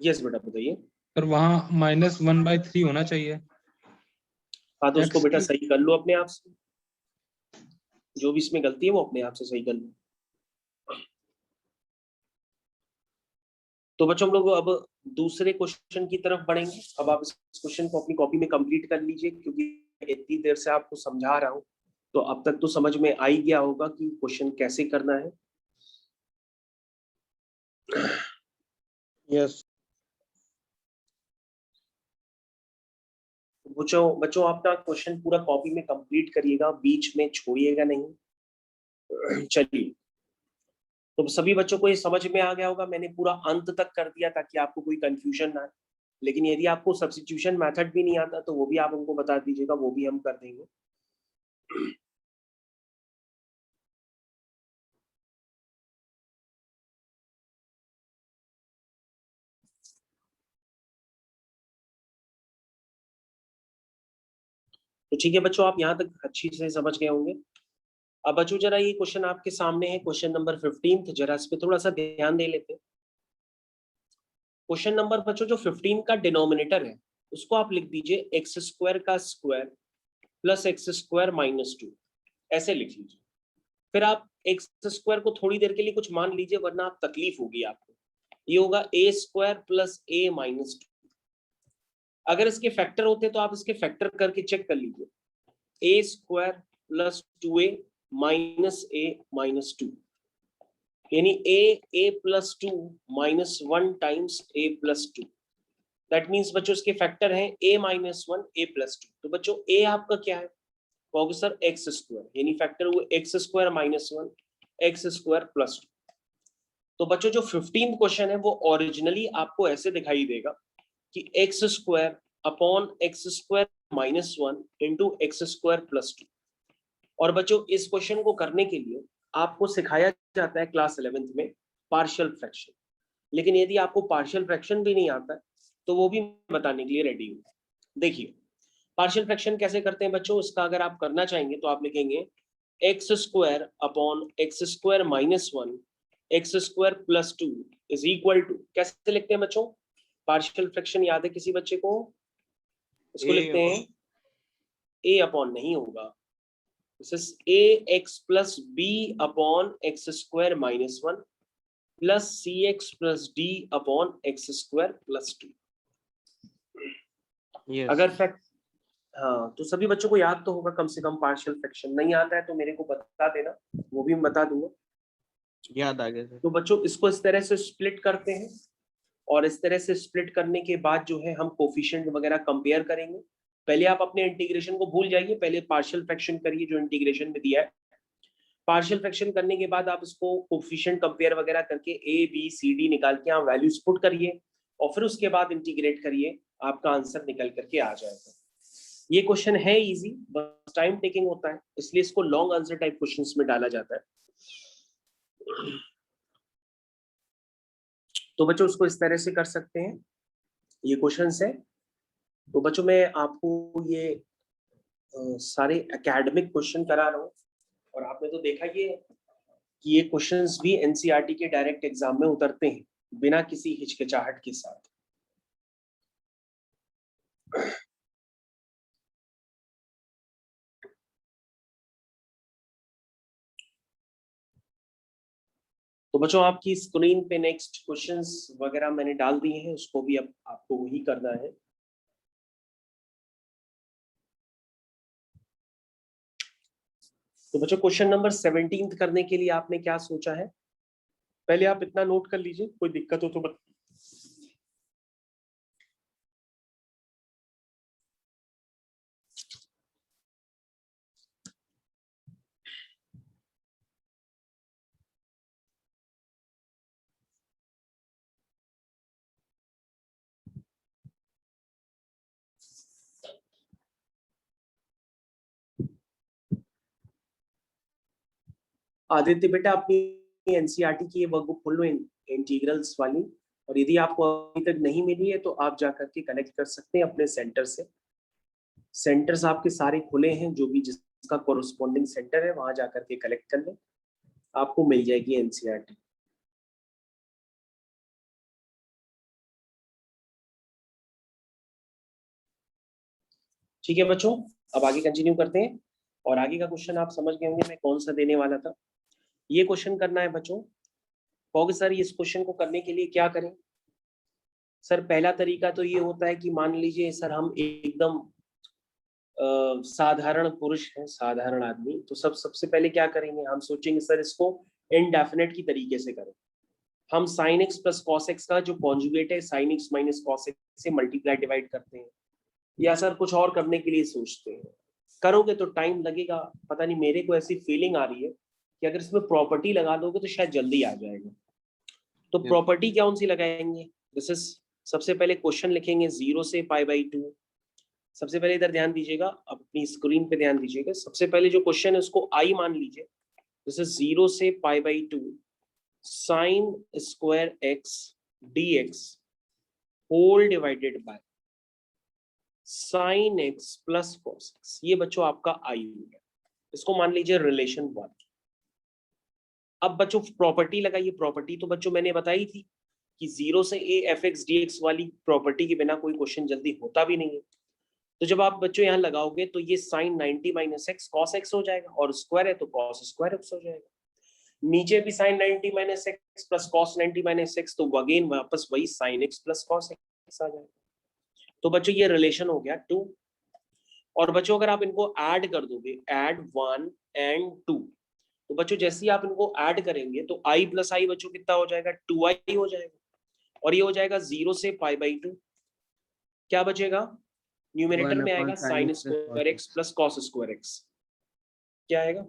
Speaker 1: यस बेटा बताइए।
Speaker 3: सर वहाँ -1/3 होना चाहिए।
Speaker 1: हाँ तो उसको
Speaker 3: X
Speaker 1: बेटा
Speaker 3: की-
Speaker 1: सही कर लो अपने आप से, जो भी इसमें गलती है वो अपने आप से सही कर लो। तो बच्चों हम लोग अब दूसरे क्वेश्चन की तरफ बढ़ेंगे। अब आप इस क्वेश्चन को अपनी कॉपी में कंप्लीट कर लीजिए, क्योंकि इतनी देर से आपको समझा रहा हूँ तो अब तक तो समझ में आ ही गया होगा कि क्वेश्चन कैसे करना है।
Speaker 3: यस
Speaker 1: बच्चों अपना क्वेश्चन पूरा कॉपी में कंप्लीट करिएगा, बीच में छोड़िएगा नहीं। चलिए, तो सभी बच्चों को ये समझ में आ गया होगा, मैंने पूरा अंत तक कर दिया ताकि आपको कोई कंफ्यूजन ना आए। लेकिन यदि आपको सब्स्टिट्यूशन मेथड भी नहीं आता तो वो भी आप हमको बता दीजिएगा, वो भी हम कर देंगे। तो ठीक है बच्चों, आप यहाँ तक अच्छी से समझ गए होंगे। अब बच्चों जरा ये क्वेश्चन आपके सामने है, क्वेश्चन नंबर 15, जरा इस पे थोड़ा सा ध्यान दे लेते हैं। क्वेश्चन नंबर बच्चों जो 15 का डिनोमिनेटर है उसको आप लिख दीजिए एक्स स्क्वायर का square plus x square minus 2, ऐसे लिख लीजिए। फिर आप एक्स स्क्वायर को थोड़ी देर के लिए कुछ मान लीजिए, वरना आप तकलीफ होगी आपको। ये होगा ए स्क्वायर प्लस ए माइनस 2। अगर इसके फैक्टर होते तो आप इसके फैक्टर करके चेक कर लीजिए, a square plus 2a minus a minus 2, यानी a plus 2 minus 1 times a plus 2। That means बच्चों इसके फैक्टर हैं a माइनस 1 a प्लस 2। तो बच्चों a आपका क्या है, कहोगे सर एक्स स्क्वायर, यानी फैक्टर हुए x square minus 1 x square plus 2। तो बच्चों जो 15th क्वेश्चन है वो ओरिजिनली आपको ऐसे दिखाई देगा कि x square upon x square minus 1 into x square plus 2। और बच्चों इस क्वेश्चन को करने के लिए आपको सिखाया जाता है क्लास 11th में पार्शियल फ्रैक्शन। लेकिन यदि आपको पार्शियल फ्रैक्शन भी नहीं आता है तो वो भी बताने के लिए रेडी हूँ। देखिए पार्शियल फ्रैक्शन कैसे करते हैं बच्चों, इसका अगर आप करना चाहेंगे तो आप लिखेंगे x square upon x square minus 1 x square plus 2 is equal to, कैसे लिखते हैं बच्चों? पार्शियल फ्रैक्शन याद है किसी बच्चे को? इसको लिखते हैं ए अपॉन, नहीं होगा, this is a x plus b upon x square minus 1 plus c x plus d upon x square plus 2। अगर फैक्ट, हाँ तो सभी बच्चों को याद तो होगा कम से कम पार्शियल फ्रैक्शन। नहीं आता है तो मेरे को बता देना, वो भी मैं बता दूंगा।
Speaker 2: याद आ गया सर।
Speaker 1: तो बच्चों इसको इस तरह से स्प्लिट करते हैं और इस तरह से स्प्लिट करने के बाद जो है हम कोफिशिएंट वगैरह कंपेयर करेंगे। पहले आप अपने इंटीग्रेशन को भूल जाइए, पहले पार्शियल फ्रैक्शन करिए जो इंटीग्रेशन में दिया है। पार्शियल फ्रैक्शन करने के बाद आप इसको कोफिशिएंट कंपेयर वगैरह करके ए बी सी डी निकाल के आप वैल्यूज पुट करिए और फिर उसके बाद इंटीग्रेट करिए, आपका आंसर निकल करके आ जाएगा। ये क्वेश्चन है इजी, बस टाइम टेकिंग होता है, इसलिए इसको लॉन्ग आंसर टाइप क्वेश्चंस में डाला जाता है। तो बच्चों उसको इस तरह से कर सकते हैं, ये क्वेश्चंस है। तो बच्चों मैं आपको ये सारे एकेडमिक क्वेश्चन करा रहा हूँ और आपने तो देखा ये कि ये क्वेश्चंस भी एनसीईआरटी के डायरेक्ट एग्जाम में उतरते हैं बिना किसी हिचकिचाहट के साथ। तो बच्चों आपकी स्क्रीन पे नेक्स्ट क्वेश्चंस वगैरह मैंने डाल दिए हैं, उसको भी अब आपको वही करना है। तो बच्चों क्वेश्चन नंबर 17 करने के लिए आपने क्या सोचा है, पहले आप इतना नोट कर लीजिए, कोई दिक्कत हो तो आदित्य बेटा अपनी एनसीईआरटी की ये वर्कबुक खोल लो इंटीग्रल्स वाली, और यदि आपको अभी तक नहीं मिली है तो आप जाकर के कलेक्ट कर सकते हैं अपने सेंटर से। सेंटर्स आपके सारे खुले हैं, जो भी जिसका कोरोस्पोंडिंग सेंटर है वहां जाकर के कलेक्ट कर लें, आपको मिल जाएगी एनसीईआरटी। ठीक है बच्चों, अब आगे कंटिन्यू करते हैं और आगे का क्वेश्चन आप समझ गए होंगे मैं कौन सा देने वाला था। ये क्वेश्चन करना है बच्चों, कहोगे सर इस क्वेश्चन को करने के लिए क्या करें? सर पहला तरीका तो ये होता है कि मान लीजिए सर हम एकदम साधारण पुरुष हैं, साधारण आदमी, तो सबसे पहले क्या करेंगे, हम सोचेंगे सर इसको इनडेफिनेट की तरीके से करें। हम sin x plus cos x का जो कॉन्जुगेट है sin x minus cos x से मल्टीप्लाई डिवाइड करते हैं, या सर कुछ और करने के लिए सोचते हैं। करोगे तो टाइम लगेगा, पता नहीं मेरे को ऐसी फीलिंग आ रही है कि अगर इसमें प्रॉपर्टी लगा दोगे तो शायद जल्दी आ जाएगा। तो प्रॉपर्टी कौन सी लगाएंगे? दिस इज, सबसे पहले क्वेश्चन लिखेंगे 0 से π/2। सबसे पहले इधर ध्यान दीजिएगा, अपनी स्क्रीन पे ध्यान दीजिएगा। सबसे पहले जो क्वेश्चन है उसको आई मान लीजिए, दिस इज 0 से π/2 sin square x dx whole divided by sin x plus cos x। ये बच्चों आपका आई है, इसको मान लीजिए रिलेशन 1। अब बच्चों प्रॉपर्टी लगाइए। प्रॉपर्टी तो बच्चों मैंने बताई थी कि 0 से a f(x) dx वाली प्रॉपर्टी के बिना कोई क्वेश्चन जल्दी होता भी नहीं है। तो जब आप बच्चों यहाँ लगाओगे तो ये sin 90 minus x cos x हो जाएगा, और स्क्वायर है तो cos स्क्वायर x हो जाएगा। नीचे भी sin 90 minus x plus cos 90 minus x, तो अगेन वापस वही sin x plus cos x आ जाएगा। तो बच्चों ये रिलेशन हो गया 2। और बच्चों अगर आप इनको ऐड कर दोगे, ऐड 1 एंड 2, तो बच्चों जैसे ही आप इनको ऐड करेंगे तो i प्लस आई बच्चों कितना हो जाएगा, 2i हो जाएगा, और ये हो जाएगा 0 से π/2। क्या बचेगा, न्यूमरेटर में आएगा sin square x plus cos square x, क्या आएगा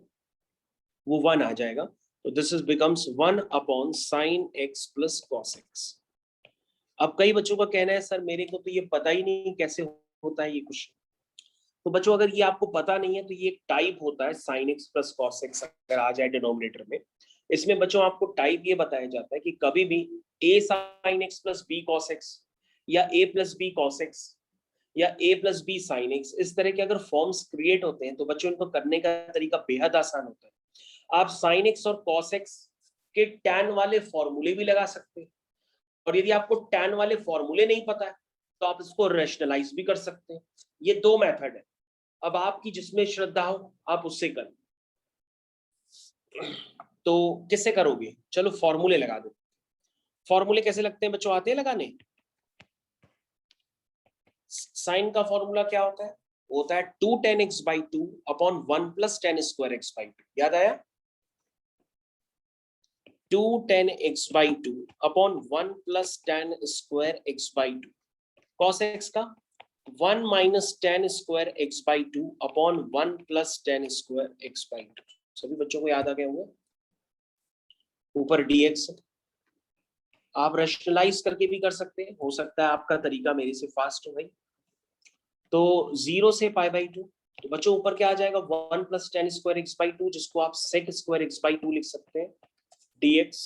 Speaker 1: वो 1 आ जाएगा। तो this is becomes 1 upon sine x plus cos x. अब कई बच्चों का कहना है सर मेरे को तो ये पता ही नहीं कैसे होता है ये क्वेश्चन। तो बच्चों अगर ये आपको पता नहीं है तो ये एक टाइप होता है sign x plus cos x अगर आ जाए डिनोमिनेटर में। इसमें बच्चों आपको टाइप ये बताया जाता है कि कभी भी a sine x plus b cos x या a plus b cos x या a plus b sine x, इस तरह के अगर फॉर्म्स क्रिएट होते हैं तो बच्चों इनको करने का तरीका बेहद आसान होता है। आप साइन एक्स और कॉस एक्स के टैन वाले फॉर्मूले भी लगा सकते हैं, और यदि आपको टैन वाले फॉर्मूले नहीं पता है तो आप इसको रैशनलाइज भी कर सकते हैं। ये दो मेथड है, अब आपकी जिसमें श्रद्धा हो आप उससे करें। तो किससे करोगे? चलो फॉर्मूले लगा दो। फॉर्मूले कैसे लगते हैं बच्चों, आते हैं लगाने? साइन का फॉर्मूला क्या होता है? होता है 2 tan x by 2 upon 1 plus tan square x by 2। याद आया? 2 tan x by 2 upon 1 plus tan square x by 2। cos x का 1 minus tan square x by 2 upon 1 plus tan square x by 2। सभी बच्चों को याद आ गया होगा? ऊपर dx आप रैशनलाइज करके भी कर सकते हैं, हो सकता है आपका तरीका मेरे से फास्ट हो भाई। तो 0 से पाई बाई 2, तो बच्चों ऊपर क्या आ जाएगा 1 plus tan square x by 2, जिसको आप sec स्क्वायर x by 2 लिख सकते हैं, dx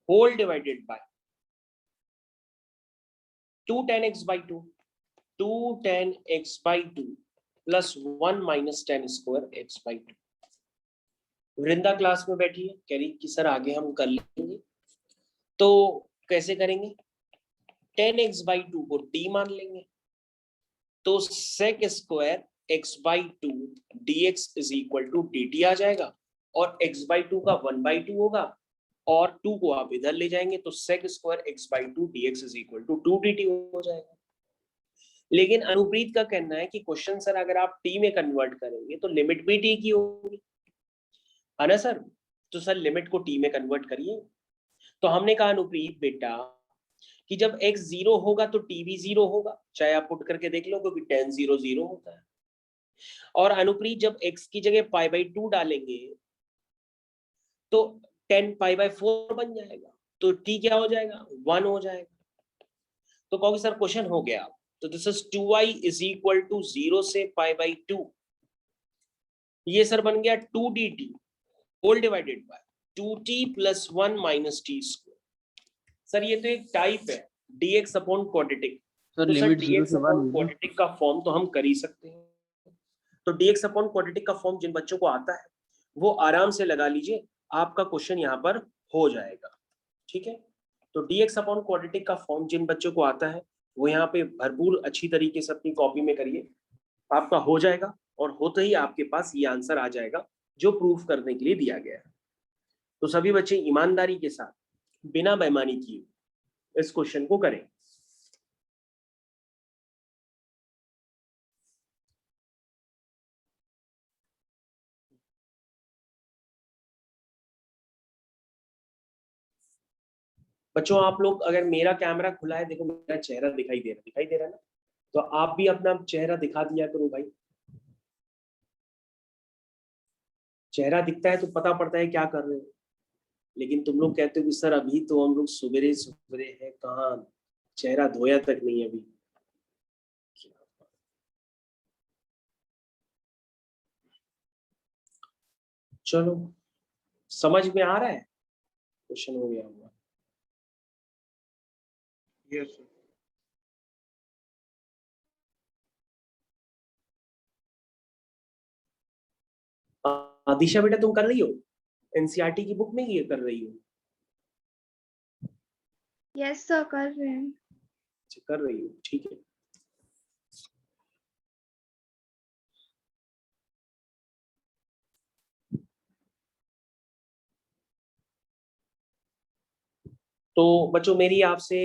Speaker 1: whole divided by 2 tan x by 2, 2 tan x by 2 plus 1 minus tan square x by 2। Vrinda class में बैठी है, कह रही कि सर आगे हम कर लेंगे। तो कैसे करेंगे? tan x by 2 को t मान लेंगे, तो sec square x by 2 dx is equal to dt आ जाएगा, और x by 2 का 1 by 2 होगा, और 2 को आप इधर ले जाएंगे तो sec square x by 2 dx is equal to 2 dt हो जाएगा। लेकिन अनुप्रीत का कहना है कि क्वेश्चन सर अगर आप t में कन्वर्ट करेंगे तो लिमिट भी t की होगी, है ना सर? तो सर लिमिट को t में कन्वर्ट करिए। तो हमने कहा अनुप्रीत बेटा कि जब x 0 होगा तो t भी 0 होगा, चाहे आप पुट करके देख लो, क्योंकि tan 0 0 होता है। और अनुप्रीत जब x की जगह पाई बाई 2 डालेंगे तो 10 पाई बाई 4 बन जाएगा, तो t क्या हो जाएगा? 1 हो जाएगा। तो कहोगे सर क्वेश्चन हो गया। तो this is 2i is equal to 0 से पाई बाई 2, ये सर बन गया 2 dt whole divided by 2t plus 1 minus t square. Sir ये तो एक टाइप है dx अपॉन क्वाड्रेटिक,
Speaker 2: सर
Speaker 1: तो सर
Speaker 2: लिमिट 0
Speaker 1: dx
Speaker 2: से 1
Speaker 1: अपॉन क्वाड्रेटिक का फॉर्म तो हम कर ही सकते हैं। तो dx अपॉन क्वाड्रेटिक का फॉर्म जिन बच्चों को आता है वो आराम से लगा लीजिए, आपका क्वेश्चन यहाँ पर हो जाएगा। ठीक है, तो dx अपॉन क्वाड्रेटिक का फॉर्म जिन बच्चों को आता है वो यहाँ पे भरपूर अच्छी तरीके से अपनी कॉपी में करिए, आपका हो जाएगा, और होते ही आपके पास ये आंसर आ जाएगा जो प्रूफ करने के लिए दिया गया है। तो सभी बच्चे ईमानदारी के साथ बिना बेईमानी किए इस क्वेश्चन को करें। बच्चों आप लोग अगर मेरा कैमरा खुला है, देखो मेरा चेहरा दिखाई दे रहा है ना, तो आप भी अपना चेहरा दिखा दिया करो भाई। चेहरा दिखता है तो पता पड़ता है क्या कर रहे हो, लेकिन तुम लोग कहते हो कि सर अभी तो हम लोग सुबेरे सुबेरे है, कहाँ चेहरा धोया तक नहीं अभी। चलो समझ में आ रहा है, क्वेश्चन हो गया होगा।
Speaker 3: Yes sir.
Speaker 1: दिशा बेटा तुम कर रही हो एनसीईआरटी की बुक में ये कर रही हो?
Speaker 4: यस सर कर रहे हैं।
Speaker 1: कर रही हो, ठीक है। तो बच्चों मेरी आपसे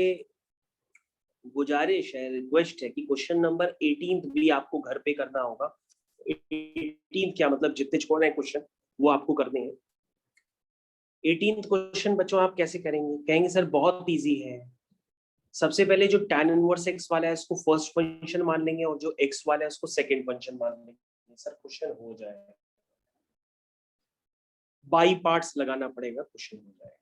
Speaker 1: गुजारिश है, रिक्वेस्ट है कि क्वेश्चन नंबर 18 भी आपको घर पे करना होगा। 18 क्या मतलब जितने छोड़े हैं क्वेश्चन वो आपको करने हैं। 18 क्वेश्चन बच्चों आप कैसे करेंगे? कहेंगे सर बहुत इजी है। सबसे पहले जो tan इनवर्स x वाला है इसको फर्स्ट फंक्शन मान लेंगे, और जो x वाला है उसको सेकंड फंक्शन मान लेंगे। सर क्वेश्चन हो जाएगा। बाई पार्ट्स लगाना पड़ेगा, क्वेश्चन हो जाएगा।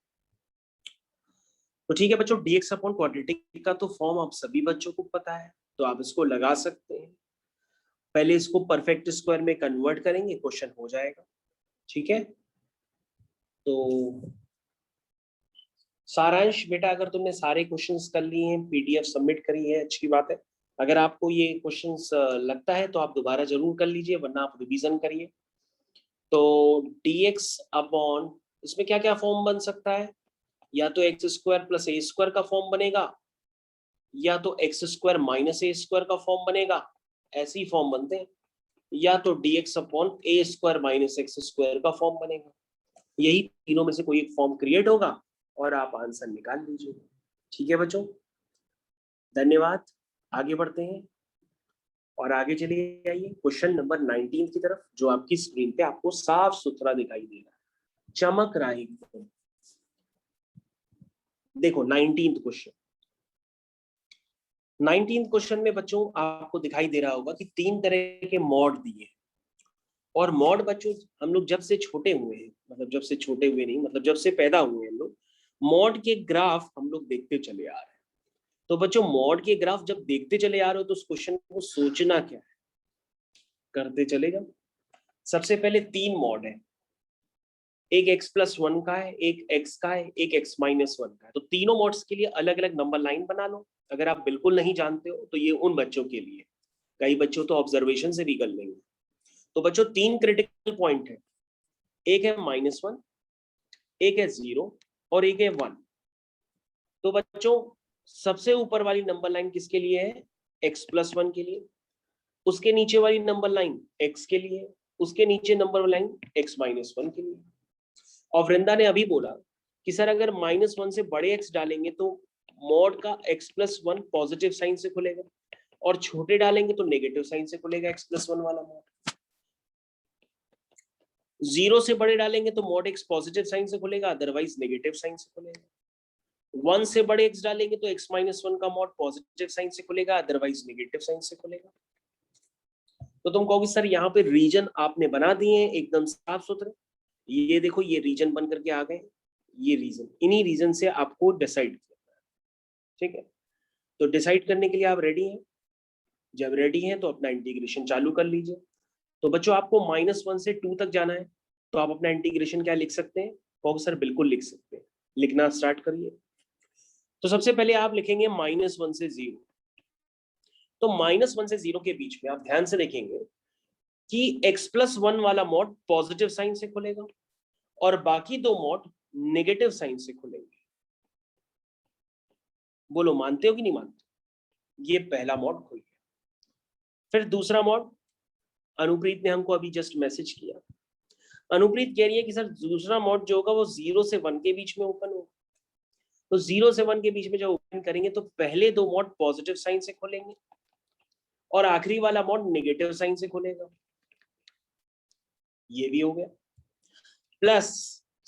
Speaker 1: तो ठीक है बच्चों, dx अपॉन क्वाड्रेटिक का तो फॉर्म आप सभी बच्चों को पता है, तो आप इसको लगा सकते हैं। पहले इसको परफेक्ट स्क्वायर में कन्वर्ट करेंगे, क्वेश्चन हो जाएगा। ठीक है, तो सारांश बेटा, अगर तुमने सारे क्वेश्चंस कर लिए हैं, पीडीएफ सबमिट करी है, अच्छी बात है। अगर आपको ये क्वेश्चंस लगता है तो आप दोबारा जरूर कर लीजिए, वरना आप रिवीजन करिए। तो dx अपॉन, इसमें क्या क्या फॉर्म बन सकता है? या तो x square plus a square का फॉर्म बनेगा, या तो एक्स स्क्वायर माइनस ए स्क्वायर का फॉर्म बनेगा, ऐसे ही फॉर्म बनते हैं। या तो dx अपॉन ए स्क्वायर माइनस एक्स स्क्वायर का फॉर्म बनेगा। यही तीनों में से कोई एक फॉर्म क्रिएट होगा और आप आंसर निकाल लीजिए। ठीक है बच्चों, धन्यवाद। आगे बढ़ते हैं और आगे चलिए आइए क्वेश्चन नंबर 19 की तरफ, जो आपकी स्क्रीन पे आपको साफ सुथरा दिखाई दे रहा है, चमक रहा है एकदम। देखो 19th क्वेश्चन। 19th क्वेश्चन में बच्चों आपको दिखाई दे रहा होगा कि 3 तरह के मॉड दिए हैं। और मॉड बच्चों, हम लोग जब से छोटे हुए हैं, मतलब जब से छोटे हुए नहीं, मतलब जब से पैदा हुए हैं हम लोग, मॉड के ग्राफ हम लोग देखते चले आ रहे हैं। तो बच्चों मॉड के ग्राफ जब देखते चले आ रहे हो तो उस क्वेश्चन को सोचना क्या है, करते चले जाओ। सबसे पहले 3 मॉड है, एक x+1 का है, एक x का है, एक x-1 का है। तो तीनों मॉड्स के लिए अलग अलग नंबर लाइन बना लो। अगर आप बिल्कुल नहीं जानते हो तो ये उन बच्चों के लिए, कई बच्चों तो ऑब्जर्वेशन से भी कर लेंगे। तो बच्चों 3 क्रिटिकल पॉइंट है, एक है -1, एक है 0 और एक है 1। तो बच्चों सबसे ऊपर वाली नंबर लाइन किसके लिए है? x+1 के लिए। उसके नीचे वाली नंबर लाइन x के लिए, उसके नीचे नंबर लाइन x-1 के लिए। और वृंदा ने अभी बोला कि सर अगर -1 से बड़े x डालेंगे तो मॉड का x+1 पॉजिटिव साइन से खुलेगा, और छोटे डालेंगे तो नेगेटिव साइन से खुलेगा x+1 वाला मॉड। 0 से बड़े डालेंगे तो मॉड x पॉजिटिव साइन से खुलेगा, अदरवाइज नेगेटिव साइन से खुलेगा। 1 से बड़े x डालेंगे तो x-1 का मॉड पॉजिटिव साइन से खुलेगा, अदरवाइज नेगेटिव साइन से खुलेगा। तो तुम कहोगे सर यहाँ पे रीजन आपने बना दिए हैं एकदम साफ सुथरे, ये देखो ये रीजन बन करके आ गए, ये रीजन, इन्हीं रीजन से आपको डिसाइड करना है। ठीक है, तो डिसाइड करने के लिए आप रेडी हैं? जब रेडी हैं तो अपना इंटीग्रेशन चालू कर लीजिए। तो बच्चों आपको -1 से 2 तक जाना है, तो आप अपना इंटीग्रेशन क्या लिख सकते हैं? कहोगे सर बिल्कुल लिख सकते हैं, लिखना स्टार्ट करिए। तो सबसे पहले आप लिखेंगे -1 से 0। तो -1 से 0 के बीच में आप ध्यान से देखेंगे कि x+1 वाला मॉड पॉजिटिव साइन से खुलेगा और बाकी 2 मॉड नेगेटिव साइन से खुलेंगे। बोलो मानते हो कि नहीं मानते? ये पहला मॉड खुल गया। फिर दूसरा मॉड, अनुप्रीत ने हमको अभी जस्ट मैसेज किया। अनुप्रीत कह रही है कि सर दूसरा मॉड जो होगा वो 0 से 1 के बीच में ओपन होगा। तो 0 से 1 के बीच में जब ओपन करेंगे तो पहले 2 मॉड पॉजिटिव साइन से खुलेंगे और आखिरी वाला मॉड नेगेटिव साइन से खुलेगा। ये भी हो गया। प्लस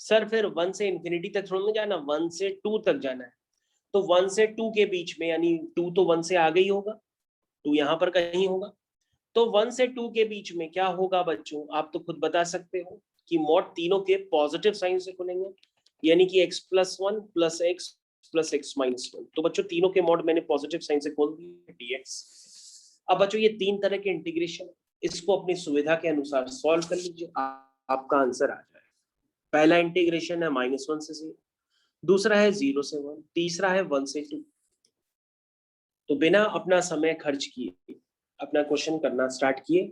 Speaker 1: सर फिर 1 से इंफिनिटी तक थोड़ा जाना, 1 से 2 तक जाना है। तो 1 से 2 के बीच में, यानी 2 तो 1 से आगे ही होगा, 2 यहां पर कहीं होगा। तो 1 से 2 के बीच में क्या होगा बच्चों, आप तो खुद बता सकते हो कि मॉड तीनों के पॉजिटिव साइन से खुलेंगे, यानी कि x+1 plus x plus x-1। तो बच्चों तीनों के मॉड मैंने पॉजिटिव साइन से खोल दिए, dx। अब बच्चों ये 3 तरह के इंटीग्रेशन, इसको अपनी सुविधा के अनुसार सॉल्व कर लीजिए, आपका आंसर आ जाए। पहला इंटीग्रेशन है -1 से 0, दूसरा है 0 से 1, तीसरा है 1 से 2। तो बिना अपना समय खर्च किए अपना क्वेश्चन करना स्टार्ट किए।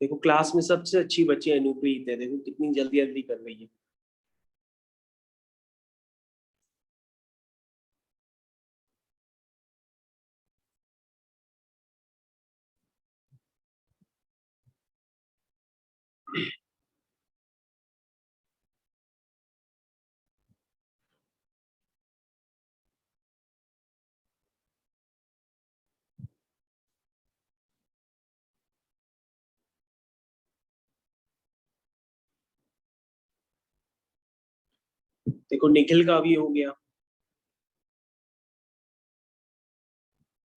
Speaker 1: देखो क्लास में सबसे अच्छी बच्ची अनुप्रीत है, देखो कितनी जल्दी जल्दी कर रही है। देखो निखिल का भी हो गया,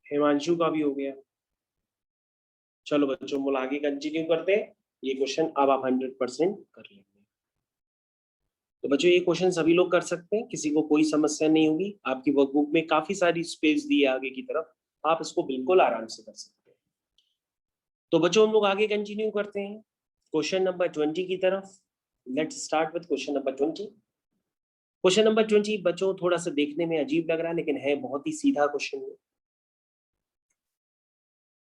Speaker 1: हिमांशु का भी हो गया, चलो बच्चों हम आगे कंटिन्यू करते हैं। ये क्वेश्चन अब आप 100% कर लेंगे। तो बच्चों ये क्वेश्चन सभी लोग कर सकते हैं, किसी को कोई समस्या नहीं होगी। आपकी वर्कबुक में काफी सारी स्पेस दी है आगे की तरफ, आप इसको बिल्कुल आराम से कर सकते हैं। तो बच्चों हम लोग आगे कंटिन्यू करते हैं क्वेश्चन नंबर 20 की तरफ। Let's start with question number 20। Question number 20 बच्चों थोड़ा सा देखने में अजीब लग रहा है, लेकिन है बहुत ही सीधा क्वेश्चन है।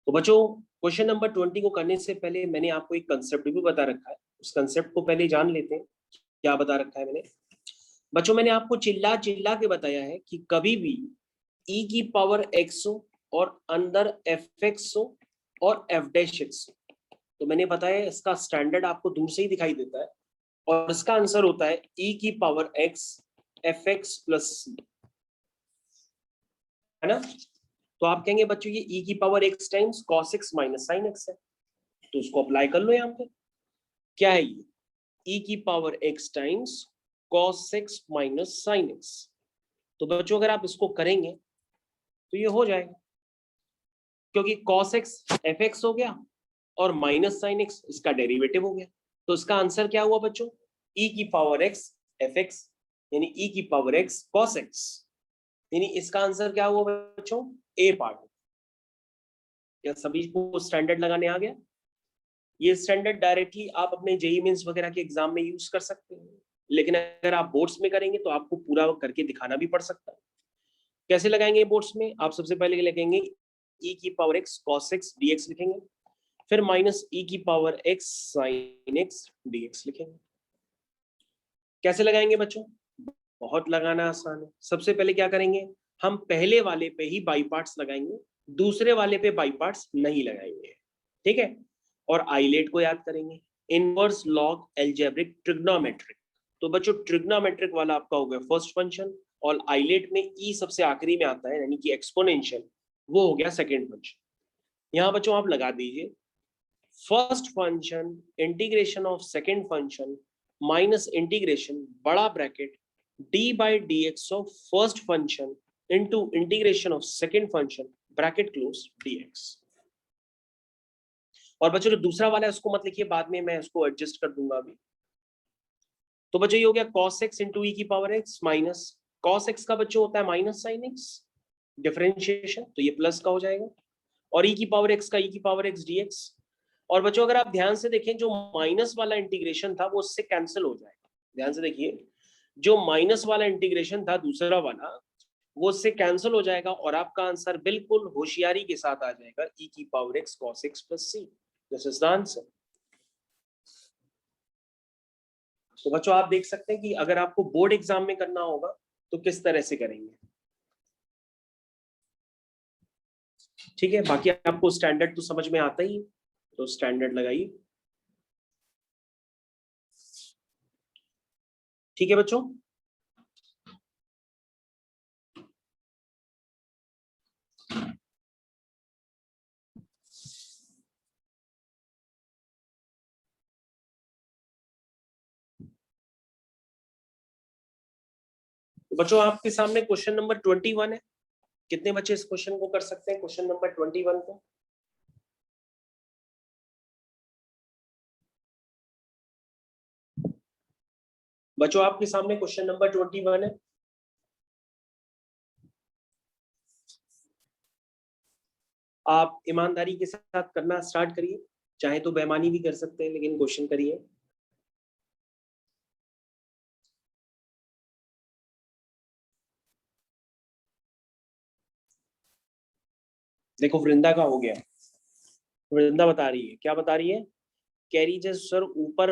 Speaker 1: तो बच्चों क्वेश्चन नंबर 20 को करने से पहले मैंने आपको एक कंसेप्ट भी बता रखा है, उस कंसेप्ट को पहले जान लेते हैं। क्या बता रखा है मैंने? बच्चों मैंने आपको चिल्ला चिल्ला के बताया है कि कभी भी e की पावर x हो और अंदर fx हो और f डैश x हो, तो मैंने बताया इसका स्टैंडर्ड आपको दूर से ही दिखाई देता है और इसका आंसर होता है e की power x fx plus c, है ना? तो आप कहेंगे बच्चों ये e की power x times cos x minus sin x है, तो उसको अप्लाई कर लो यहाँ पे। क्या है ये? e की power x times cos x minus sin x। तो बच्चों अगर आप इसको करेंगे तो ये हो जाएगा, क्योंकि cos x fx हो गया और माइनस sin x इसका डेरिवेटिव हो गया। तो इसका आंसर क्या हुआ बच्चों? e की पावर x fx यानी e की पावर x cos x, यानी इसका आंसर क्या हुआ बच्चों? ए पार्ट। क्या सभी को स्टैंडर्ड लगाने आ गया? ये स्टैंडर्ड डायरेक्टली आप अपने जेईई मेंस वगैरह के एग्जाम में यूज कर सकते हैं, लेकिन अगर आप बोर्ड्स में करेंगे तो आपको पूरा करके दिखाना भी पड़ सकता है। कैसे लगाएंगे बोर्ड्स में? आप सबसे पहले लिखेंगे e की power x cos x dx लिखेंगे, फिर माइनस e की power x sin x dx लिखेंगे। कैसे लगाएंगे बच्चों? बहुत लगाना आसान है। सबसे पहले क्या करेंगे, हम पहले वाले पे ही बाई पार्ट्स लगाएंगे, दूसरे वाले पे बाई पार्ट्स नहीं लगाएंगे, ठीक है? और आइलेट को याद करेंगे, इनवर्स लॉग एल्जेब्रिक ट्रिग्नोमेट्रिक। तो बच्चों ट्रिग्नोमेट्रिक वाला आपका हो गया फर्स्ट फंक्शन, और आइलेट में ई सबसे आखिरी में आता है यानी कि एक्सपोनेंशियल, वो हो गया सेकेंड फंक्शन। यहाँ बच्चों आप लगा दीजिए first function integration of second function minus integration बड़ा bracket d by dx of first function into integration of second function bracket close dx। और बच्चों जो दूसरा वाला है उसको मत लिखिए, बाद में मैं उसको एडजस्ट कर दूंगा अभी। तो बच्चों ये हो गया cos x into e की power x minus cos x का बच्चों होता है माइनस sin x डिफरेंशिएशन, तो ये प्लस का हो जाएगा, और e की पावर x का e की पावर x dx। और बच्चों अगर आप ध्यान से देखें जो माइनस वाला इंटीग्रेशन था वो उससे कैंसिल हो जाएगा। ध्यान से देखिए जो माइनस वाला इंटीग्रेशन था दूसरा वाला वो उससे कैंसिल हो जाएगा और आपका आंसर बिल्कुल होशियारी के साथ आ जाएगा e की power x cos x plus c। This is the answer. तो बच्चों आप देख सकते हैं कि अगर आपको बोर्ड एग्जाम में करना होगा तो किस तरह से करेंगे, ठीक है? बाकी आपको स्टैंडर्ड तो समझ में आता ही, तो स्टैंडर्ड लगाइए, ठीक है बच्चों? बच्चों आपके सामने क्वेश्चन नंबर 21 है। कितने बच्चे इस क्वेश्चन को कर सकते हैं, क्वेश्चन नंबर 21 को? बच्चों आपके सामने क्वेश्चन नंबर 21 है। आप ईमानदारी के साथ करना स्टार्ट करिए, चाहे तो बेईमानी भी कर सकते हैं लेकिन क्वेश्चन करिए। देखो वृंदा का हो गया, वृंदा बता रही है, क्या बता रही है? कह रही है सर ऊपर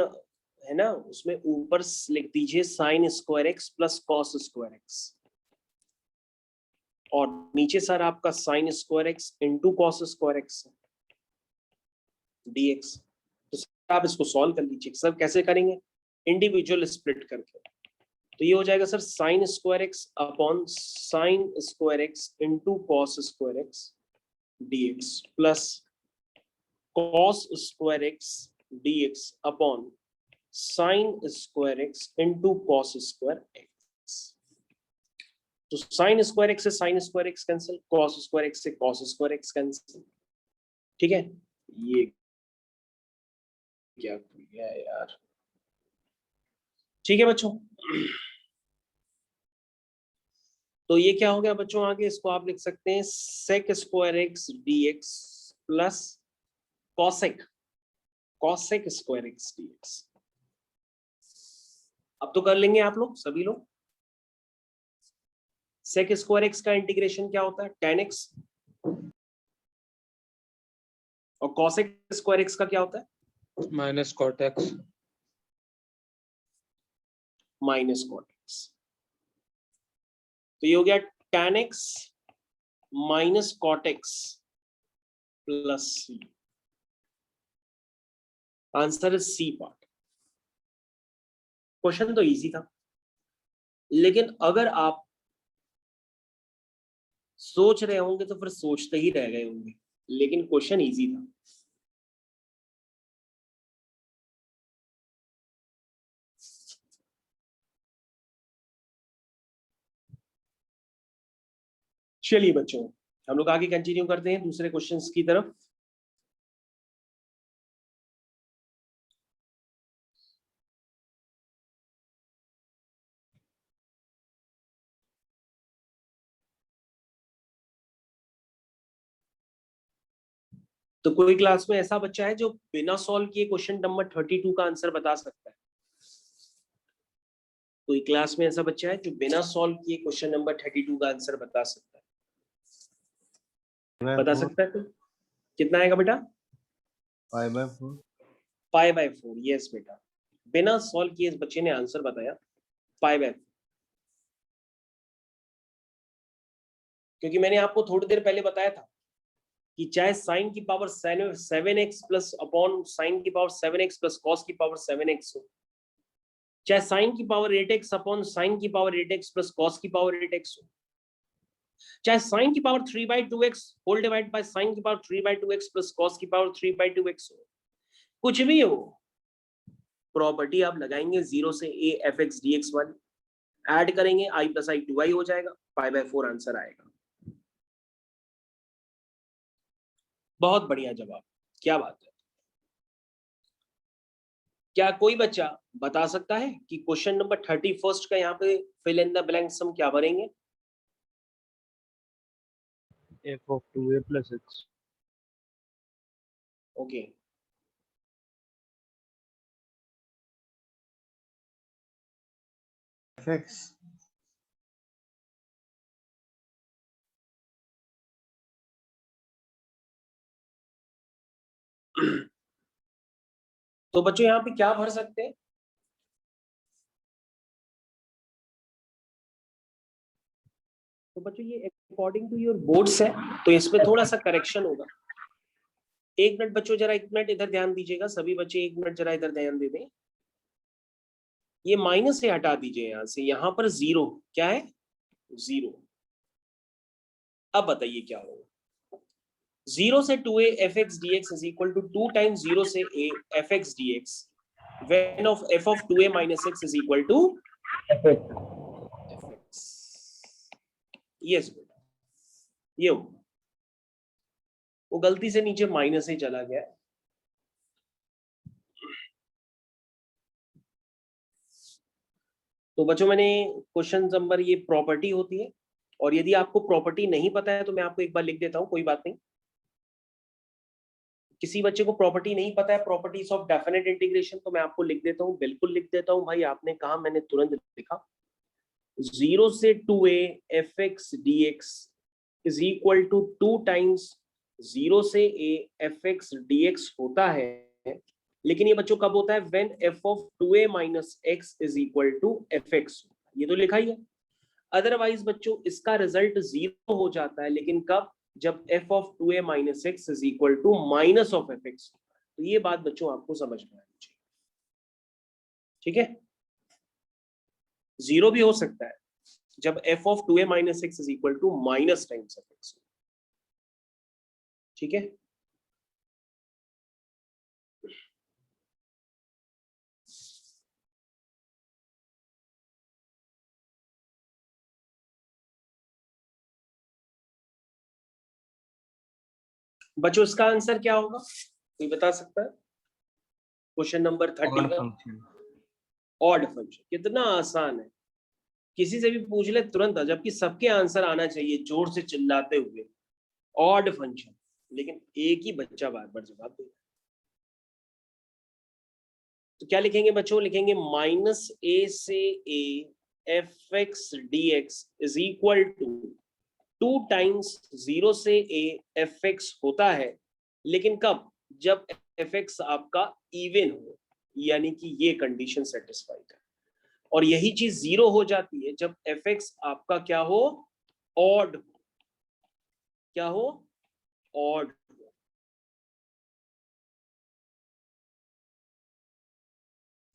Speaker 1: है ना, उसमें ऊपर लिख दीजिए sine square x plus cos square x, और नीचे सर आपका sign square x into cos square x dx। तो सर आप इसको सॉल्व कर लीजिए। सर कैसे करेंगे? इंडिविजुअल स्प्लिट करके। तो ये हो जाएगा sir sign square x upon sine square x into cos square x dx plus cos square x dx upon sine square x into cos square x. तो साइन स्क्वायर एक्स से sign square x cancel, cos square x से cos square x cancel, ठीक है? ये क्या किया है यार। ठीक है बच्चों, तो ये क्या हो गया बच्चों, आगे इसको आप लिख सकते हैं sec square x d x plus cosec square x d x. अब तो कर लेंगे आप लोग, सभी लोग। sec स्क्वायर एक्स का इंटीग्रेशन क्या होता है, tan x, और cosec स्क्वायर एक्स का क्या होता है,
Speaker 3: minus cot x.
Speaker 1: Minus cot x। तो ये हो गया tan x minus cot x plus c। Answer is c part. Question तो इजी था, लेकिन अगर आप सोच रहे होंगे तो फिर सोचते ही रह गए होंगे, लेकिन क्वेश्चन इजी था। चलिए बच्चों, हम लोग आगे कंटिन्यू करते हैं दूसरे क्वेश्चंस की तरफ। तो कोई क्लास में ऐसा बच्चा है जो बिना सॉल्व किए क्वेश्चन नंबर 32 का आंसर बता सकता है? कोई क्लास में ऐसा बच्चा है जो बिना सॉल्व किए क्वेश्चन नंबर 32 का आंसर बता सकता है? बता सकता है? तो कितना आएगा बेटा?
Speaker 5: 5/4।
Speaker 1: 5/4। यस बेटा, बिना सॉल्व किए इस बच्चे ने आंसर बताया 5/4। क्योंकि मैंने आपको थोड़ी देर पहले बताया था कि चाहे साइन की power 7x plus upon sine की पावर 7x प्लस कॉस की पावर 7x हो, चाहे साइन की पावर 8x अपॉन साइन की पावर 8x प्लस कॉस की पावर 8x हो, चाहे साइन की power 3/2x whole divide by sine की पावर 3/2x प्लस कॉस की पावर 3/2x हो, कुछ भी हो, प्रॉपर्टी आप लगाएंगे 0 से a fx dx वाली, ऐड करेंगे i प्लस i 2i हो जाएगा, 5/4 आंसर आएगा। बहुत बढ़िया जवाब, क्या बात है। क्या कोई बच्चा बता सकता है कि क्वेश्चन नंबर 31 का यहाँ पे फिल इन द ब्लैंक्स हम क्या भरेंगे?
Speaker 5: f of 2a plus x।
Speaker 1: Okay,
Speaker 5: fx।
Speaker 1: तो बच्चों यहाँ पे क्या भर सकते हैं? तो बच्चों ये अकॉर्डिंग टू योर बोर्ड्स है, तो इसमें थोड़ा सा करेक्शन होगा। एक मिनट बच्चों, जरा एक मिनट इधर ध्यान दीजिएगा, सभी बच्चे एक मिनट जरा इधर ध्यान दे दें। ये माइनस से हटा दीजिए यहाँ से, यहाँ पर 0 क्या है, 0। अब बताइए क्या होगा? 0 से 2a fx dx is equal to 2 times 0 से a fx dx when of f of 2a minus x is equal to fx। Yes बेटा, ये वो गलती से नीचे माइनस ही चला गया। तो बच्चों मैंने क्वेश्चन नंबर, ये प्रॉपर्टी होती है, और यदि आपको प्रॉपर्टी नहीं पता है तो मैं आपको एक बार लिख देता हूं, कोई बात नहीं। किसी बच्चे को प्रॉपर्टी नहीं पता है, प्रॉपर्टीज ऑफ डेफिनेट इंटीग्रेशन, तो मैं आपको लिख देता हूं, बिल्कुल लिख देता हूं भाई। आपने कहा, मैंने तुरंत लिखा। 0 से 2a fx dx is equal to 2 times 0 से a fx dx होता है, लेकिन ये बच्चों कब होता है? When f of 2a minus x is equal to fx। ये तो लिखा ही है। अदरवाइज बच्चों इसका रिजल्ट 0 हो जाता है, लेकिन कब? जब f of 2a minus x is equal to minus of fx। तो ये बात बच्चों आपको समझ में आनी चाहिए, ठीक है? 0 भी हो सकता है जब f of 2a minus x is equal to minus times fx, ठीक है? बच्चों इसका आंसर क्या होगा? कोई बता सकता है? Question number
Speaker 5: Odd
Speaker 1: 31,
Speaker 5: function.
Speaker 1: Odd function. कितना आसान है, किसी से भी पूछ ले तुरंत, जबकि सबके आंसर आना चाहिए जोर से चिल्लाते हुए, ऑड फंक्शन, लेकिन एक ही बच्चा बार बार जवाब दे। तो क्या लिखेंगे बच्चों? लिखेंगे माइनस ए से a f x d x is equal to 2 times 0 से ए एफ एक्स होता है, लेकिन कब? जब एफ एक्स आपका इवन हो, यानी कि ये कंडीशन सेटिस्फाइड है। और यही चीज 0 हो जाती है जब एफ एक्स आपका क्या हो? ऑड। क्या हो? ऑड।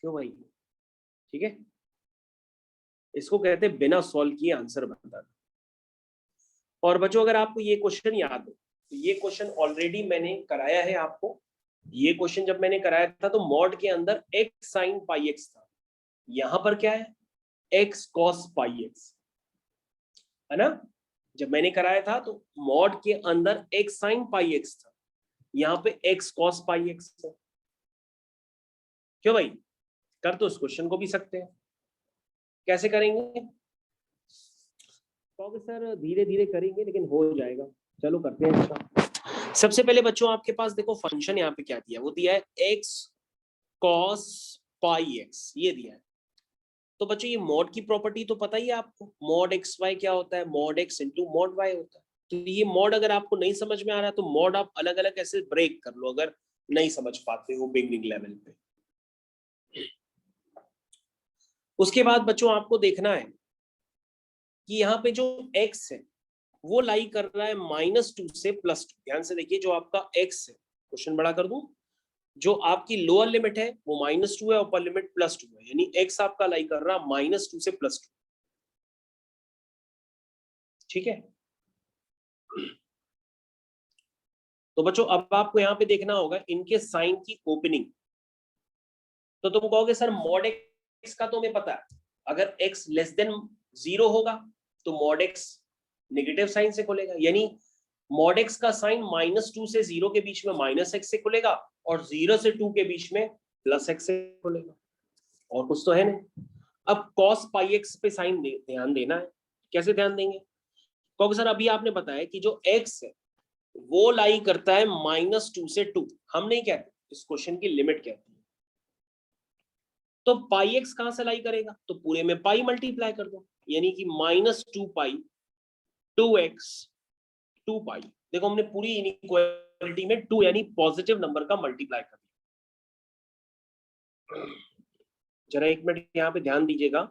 Speaker 1: क्यों भाई? ठीक है, इसको कहते हैं बिना सॉल्व किए आंसर बताना। और बच्चों अगर आपको ये क्वेश्चन याद हो, तो ये क्वेश्चन ऑलरेडी मैंने कराया है आपको। ये क्वेश्चन जब मैंने कराया था तो मॉड के अंदर एक्स साइन पाई एक्स था, यहां पर क्या है? एक्स कॉस पाई एक्स, है ना? जब मैंने कराया था तो मॉड के अंदर एक्स साइन पाई एक्स था, यहाँ पे एक्स कॉस पाई एक्स है। क्यों भाई? कर तो इस क्वेश्चन को भी सकते हैं। कैसे करेंगे? तो सर धीरे धीरे करेंगे, लेकिन हो जाएगा। चलो करते हैं। अच्छा, सबसे पहले बच्चों आपके पास देखो फंक्शन यहाँ पे क्या दिया, वो दिया है एक्स कॉस पाई एक्स, ये दिया है। तो बच्चों ये मॉड की प्रॉपर्टी तो पता ही है आपको, मॉड एक्स वाई क्या होता है? Mod x into mod y होता है। तो ये मॉड अगर आपको नहीं समझ में आ रहा तो मॉड आप अलग अलग ऐसे ब्रेक कर लो, अगर नहीं समझ पाते हो बिगनिंग लेवल पे। उसके बाद बच्चों आपको देखना है कि यहाँ पे जो x है वो लाई कर रहा है -2 से +2। ध्यान से देखिए, जो आपका x है, क्वेश्चन बड़ा कर दूं, जो आपकी लोअर लिमिट है वो -2 है, अपर लिमिट +2 है, यानी x आपका लाई कर रहा है -2 से +2। ठीक है, तो बच्चों अब आपको यहाँ पे देखना होगा इनके साइन की ओपनिंग। तो तुम कहोगे सर मॉड x का तो हमें पता है, अगर x लेस देन 0 होगा तो मॉड x नेगेटिव साइन से खुलेगा, यानी मॉड x का साइन -2 से 0 के बीच में -x से खुलेगा और 0 से 2 के बीच में +x से खुलेगा। और कुछ तो है नहीं। अब cos पाई x पे साइन ध्यान देना है। कैसे ध्यान देंगे? क्योंकि सर अभी आपने बताया कि जो x है वो लाई करता है -2 से 2। हम नहीं कहते, इस क्वेश्चन की लिमिट कहती है। तो पाई एक्स कहां से लाई करेगा? तो पूरे में पाई मल्टीप्लाई कर दो, यानी कि -2 पाई 2x 2 पाई। देखो हमने पूरी इनइक्वालिटी में 2 यानी पॉजिटिव नंबर का मल्टीप्लाई कर दिया। जरा एक मिनट यहाँ पे ध्यान दीजिएगा,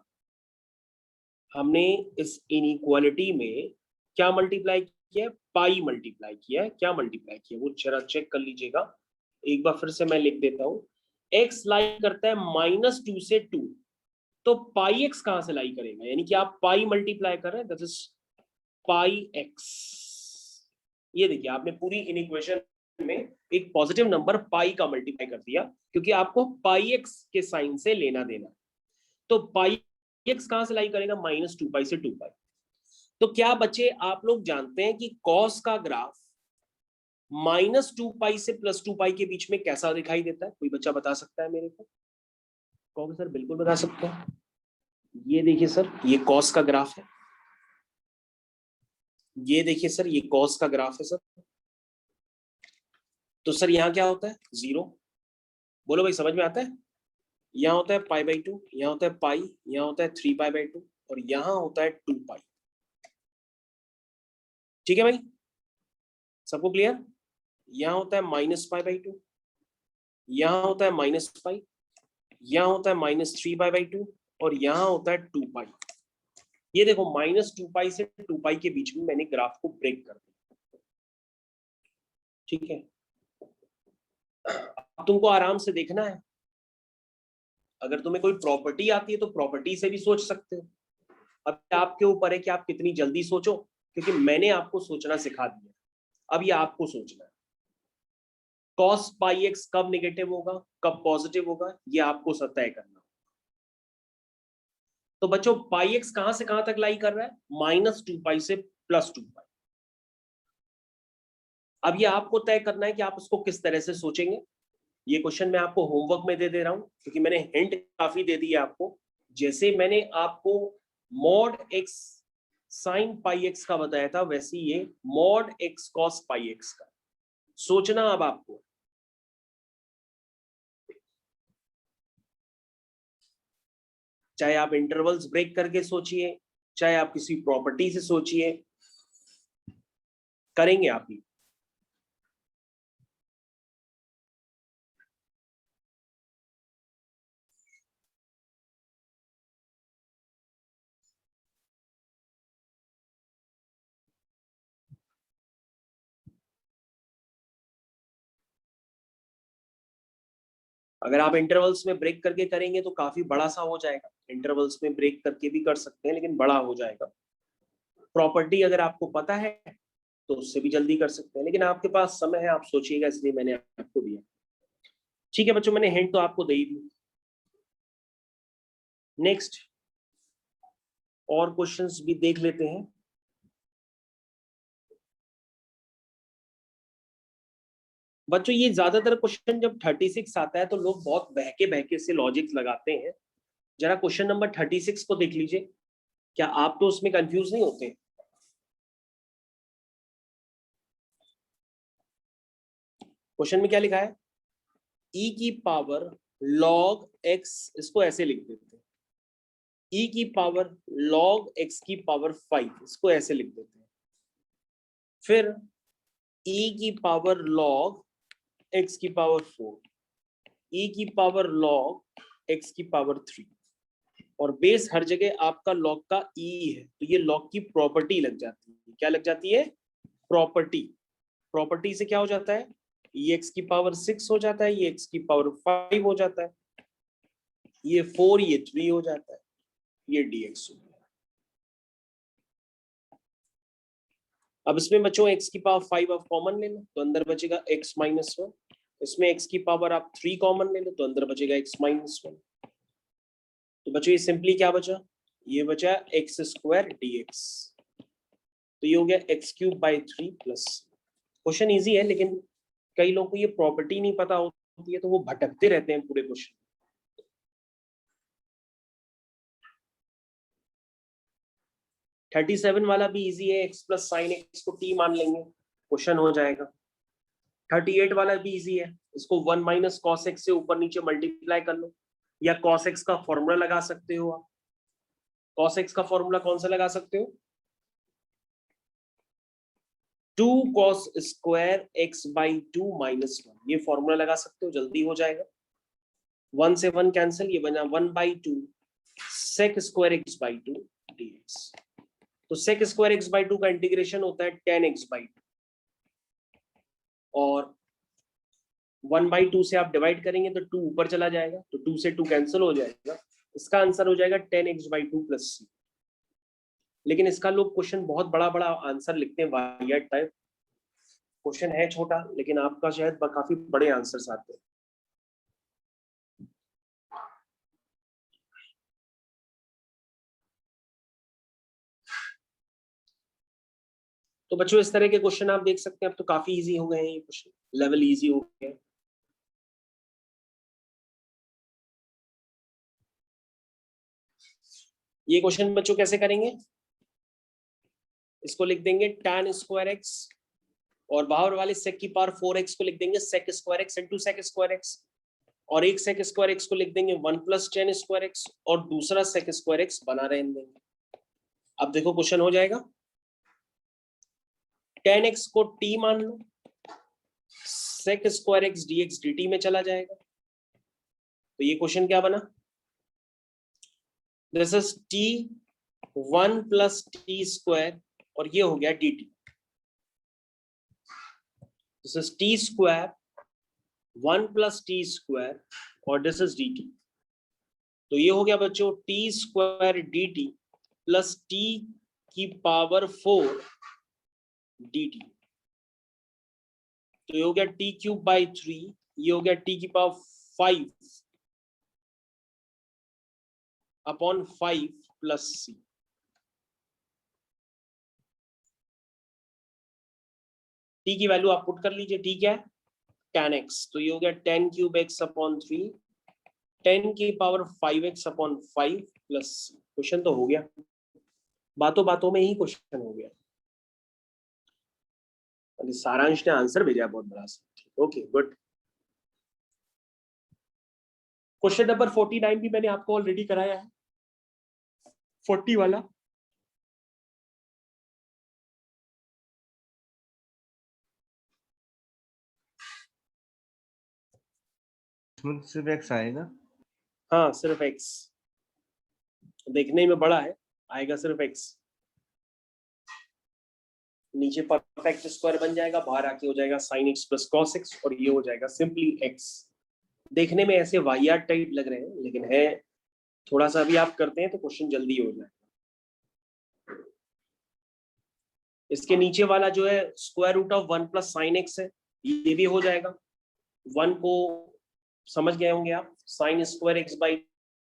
Speaker 1: हमने इस इनइक्वालिटी में क्या मल्टीप्लाई किया है? पाई मल्टीप्लाई किया है। क्या मल्टीप्लाई किया है वो जरा चेक कर लीजिएगा। एक बार फिर से मैं लिख देता हूं, x लाई करता है -2 से 2, तो पाई x कहां से लाई करेगा? यानी कि आप पाई मल्टीप्लाई कर रहे हैं, दैट इज पाई x। ये देखिए आपने पूरी इनइक्वेशन में एक पॉजिटिव नंबर पाई का मल्टीप्लाई कर दिया, क्योंकि आपको पाई x के साइन से लेना देना। तो पाई x कहां से लाई करेगा? -2 पाई से 2 पाई। तो क्या बच्चे आप लोग जानते हैं कि कॉस का ग्राफ -2 पाई से +2 पाई के बीच में कैसा दिखाई देता है? कोई बच्चा बता सकता है मेरे को? कौन सर? बिल्कुल बता सकते हैं। ये देखिए सर, ये कॉस का ग्राफ है। ये देखिए सर, ये कॉस का ग्राफ है सर। तो सर यहाँ क्या होता है? 0। बोलो भाई, समझ में आता है? यहाँ होता है π/2, यहाँ होता है पाई, यहाँ होता है 3π/2 और यहाँ होता है 2 पाई। ठीक है भाई, सबको क्लियर? यहाँ होता है -π/2, यहाँ होता है -पाई, यहाँ होता है -3π/2 और यहाँ होता है 2 पाई। ये देखो -2 पाई से 2 पाई के बीच में मैंने ग्राफ को ब्रेक कर दिया। ठीक है, अब तुमको आराम से देखना है। अगर तुम्हें कोई प्रॉपर्टी आती है तो प्रॉपर्टी से भी सोच सकते हो। अब आपके ऊपर है कि आप कितनी जल्दी सोचो, क्योंकि मैंने आपको सोचना सिखा दिया, अब ये आपको सोचना है। cos पाई एक्स कब नेगेटिव होगा, कब पॉजिटिव होगा, ये आपको तय करना। तो बच्चों पाई एक्स कहां से कहां तक लाई कर रहा है? -2 पाई से +2 पाई। अब ये आपको तय करना है कि आप उसको किस तरह से सोचेंगे। ये क्वेश्चन मैं आपको होमवर्क में दे रहा हूं क्योंकि मैंने हिंट काफी दे दी है आपको। जैसे मैंने आपको mod x sine pi x का बताया था, वैसे ये mod x cos pi x का सोचना अब आपको। चाहे आप इंटरवल्स ब्रेक करके सोचिए, चाहे आप किसी प्रॉपर्टी से सोचिए, करेंगे आप ही। अगर आप इंटरवल्स में ब्रेक करके करेंगे तो काफी बड़ा सा हो जाएगा। इंटरवल्स में ब्रेक करके भी कर सकते हैं लेकिन बड़ा हो जाएगा। प्रॉपर्टी अगर आपको पता है तो उससे भी जल्दी कर सकते हैं, लेकिन आपके पास समय है, आप सोचिएगा, इसलिए मैंने आपको दिया। ठीक है बच्चों, मैंने हिंट तो आपको दे ही दी। नेक्स्ट और क्वेश्चंस भी देख लेते हैं। बच्चों ये ज्यादातर क्वेश्चन जब 36 आता है तो लोग बहुत बहके बहके से लॉजिक्स लगाते हैं। जरा क्वेश्चन नंबर 36 को देख लीजिए, क्या आप तो उसमें कंफ्यूज नहीं होते? क्वेश्चन में क्या लिखा है? e की पावर log x, इसको ऐसे लिख देते हैं, e की पावर log x की पावर 5, इसको ऐसे लिख देते हैं। फिर e की पावर log x की पावर 4, e की पावर log x की पावर 3, और बेस हर जगह आपका log का e है, तो ये log की प्रॉपर्टी लग जाती है। क्या लग जाती है? प्रॉपर्टी। प्रॉपर्टी से क्या हो जाता है? ये x की पावर 6 हो जाता है, ये x की पावर 5 हो जाता है, ये 4, ये 3 हो जाता है, ये dx हो गया। अब इसमें बच्चों x की पावर 5 आप कॉमन ले लो तो अंदर बचेगा x माइनस 1। इसमें x की पावर आप 3 कॉमन ले लो तो अंदर बचेगा x माइनस 1। तो बच्चों ये सिंपली क्या बचा? ये बचा x स्क्वायर dx। तो ये हो गया x cube by 3 plus. Question easy है लेकिन कई लोगों को ये प्रॉपर्टी नहीं पता होती है तो वो भटकते रहते हैं पूरे क्वेश्चन। थर्टी 37 वाला भी इजी है, x प्लस साइन एक्स को t मान लेंगे, क्वेश्चन हो जाएगा। 38 वाला भी इजी है, इसको 1 माइनस कॉस एक्स से ऊपर नीचे मल्टीप्लाई कर लो, या कॉस एक्स का फॉर्मूला लगा सकते हो आप। कॉस एक्स का फॉर्मूला कौन सा लगा सकते हो? 2 cos square x by 2 minus 1, ये फॉर्मूला लगा सकते हो, जल्दी हो जाएगा। 1 से 1 कैंसिल, ये बना 1 by 2 sec square x by 2 dx। तो सेक स्क्वायर एक्स बाई 2 का इंटीग्रेशन होता है tan x बाई 2, और 1 बाई 2 से आप डिवाइड करेंगे तो 2 ऊपर चला जाएगा, तो 2 से 2 कैंसिल हो जाएगा। इसका आंसर हो जाएगा tan x by 2 plus c। लेकिन इसका लोग क्वेश्चन बहुत बड़ा बड़ा आंसर लिखते हैं, वाहियात टाइप। क्वेश्चन है छोटा लेकिन आपका शायद काफी बड़े आंसर्स आते हैं। तो बच्चों इस तरह के क्वेश्चन आप देख सकते हैं, अब तो काफी इजी हो गए हैं ये क्वेश्चन, लेवल इजी हो गया। ये क्वेश्चन बच्चों कैसे करेंगे? इसको लिख देंगे tan स्क्वायर एक्स, और बाहर वाले सेक की पावर 4x को लिख देंगे sec square x into sec square x, और एक सेक स्क्वायर एक्स को लिख देंगे 1 प्लस tan स्क्वायर एक्स, और दूसरा सेक स्क्वायर एक्स बना रहने देंगे। अब देखो क्वेश्चन हो जाएगा, tan x को t मान लो, sec square x dx dt में चला जाएगा। तो ये क्वेश्चन क्या बना? This is t 1 plus t square, और ये हो गया dt। This is t square 1 plus t square, और दिस इज dt। तो ये हो गया बच्चों t square dt plus t की पावर 4 dt। तो ये हो गया t क्यूब बाई 3, ये हो गया t की power 5 upon 5 plus c। t की वैल्यू आप पुट कर लीजिए, t क्या है, tan x, तो ये हो गया tan क्यूब x अपॉन 3 10 की power 5x upon 5 plus, question तो हो गया, बातों बातों में ही क्वेश्चन हो गया। सारांश ने आंसर भेजा बहुत बड़ा सा, ओके गुड। क्वेश्चन नंबर 49 भी मैंने आपको ऑलरेडी कराया है, 40 वाला।
Speaker 5: इसमें सिर्फ x आएगा।
Speaker 1: हाँ सिर्फ x, देखने में बड़ा है, आएगा सिर्फ x, नीचे परफेक्ट स्क्वायर बन जाएगा, बाहर आके हो जाएगा sin x plus cos x, और ये हो जाएगा सिंपली x। देखने में ऐसे वाहियात टाइप लग रहे हैं, लेकिन है थोड़ा सा भी आप करते हैं तो क्वेश्चन जल्दी हो जाएगा। इसके नीचे वाला जो है square root of 1 plus sine x है, ये भी हो जाएगा। 1 को समझ गए होंगे आप, sign square x by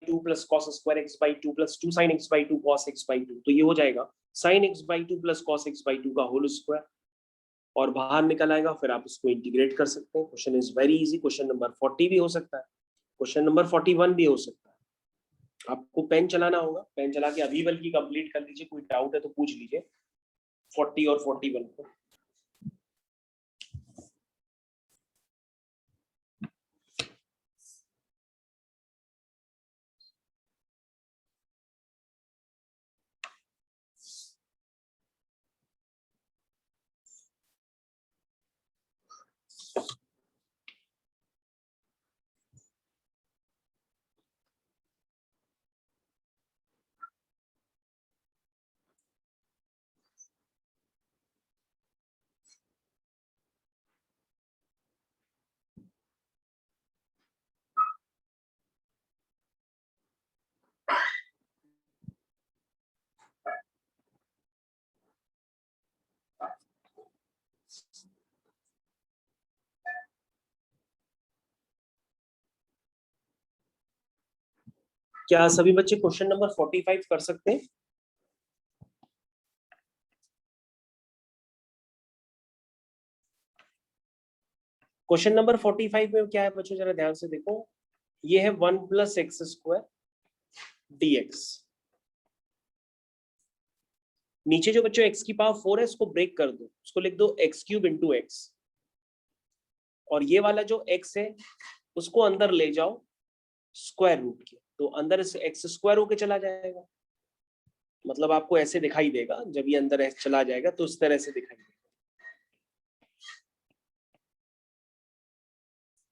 Speaker 1: 2 plus cos square x by 2 plus 2 sine x by 2 cos x by 2, तो ये हो जाएगा sine x by 2 plus cos x by 2 का होल स्क्वायर, और बाहर निकल आएगा, फिर आप इसको इंटीग्रेट कर सकते हैं। Question is very easy. Question number 40 भी हो सकता है, क्वेश्चन नंबर 41 भी हो सकता है। आपको पेन चलाना होगा, पेन चला के अभी बल्कि कंप्लीट कर लीजिए, कोई डाउट है तो पूछ लीजिए 40 और 41 को। क्या सभी बच्चे क्वेश्चन नंबर 45 कर सकते हैं? क्वेश्चन नंबर 45 में क्या है बच्चों, जरा ध्यान से देखो। ये है 1 प्लस एक्स स्क्वायर dx। नीचे जो बच्चों x की पावर 4 है, इसको ब्रेक कर दो, उसको लिख दो x क्यूब इंटू एक्स, और ये वाला जो x है उसको अंदर ले जाओ स्क्वायर रूट के, तो अंदर x स्क्वायर होके चला जाएगा, मतलब आपको ऐसे दिखाई देगा, जब ये अंदर चला जाएगा तो इस तरह से दिखाई देगा।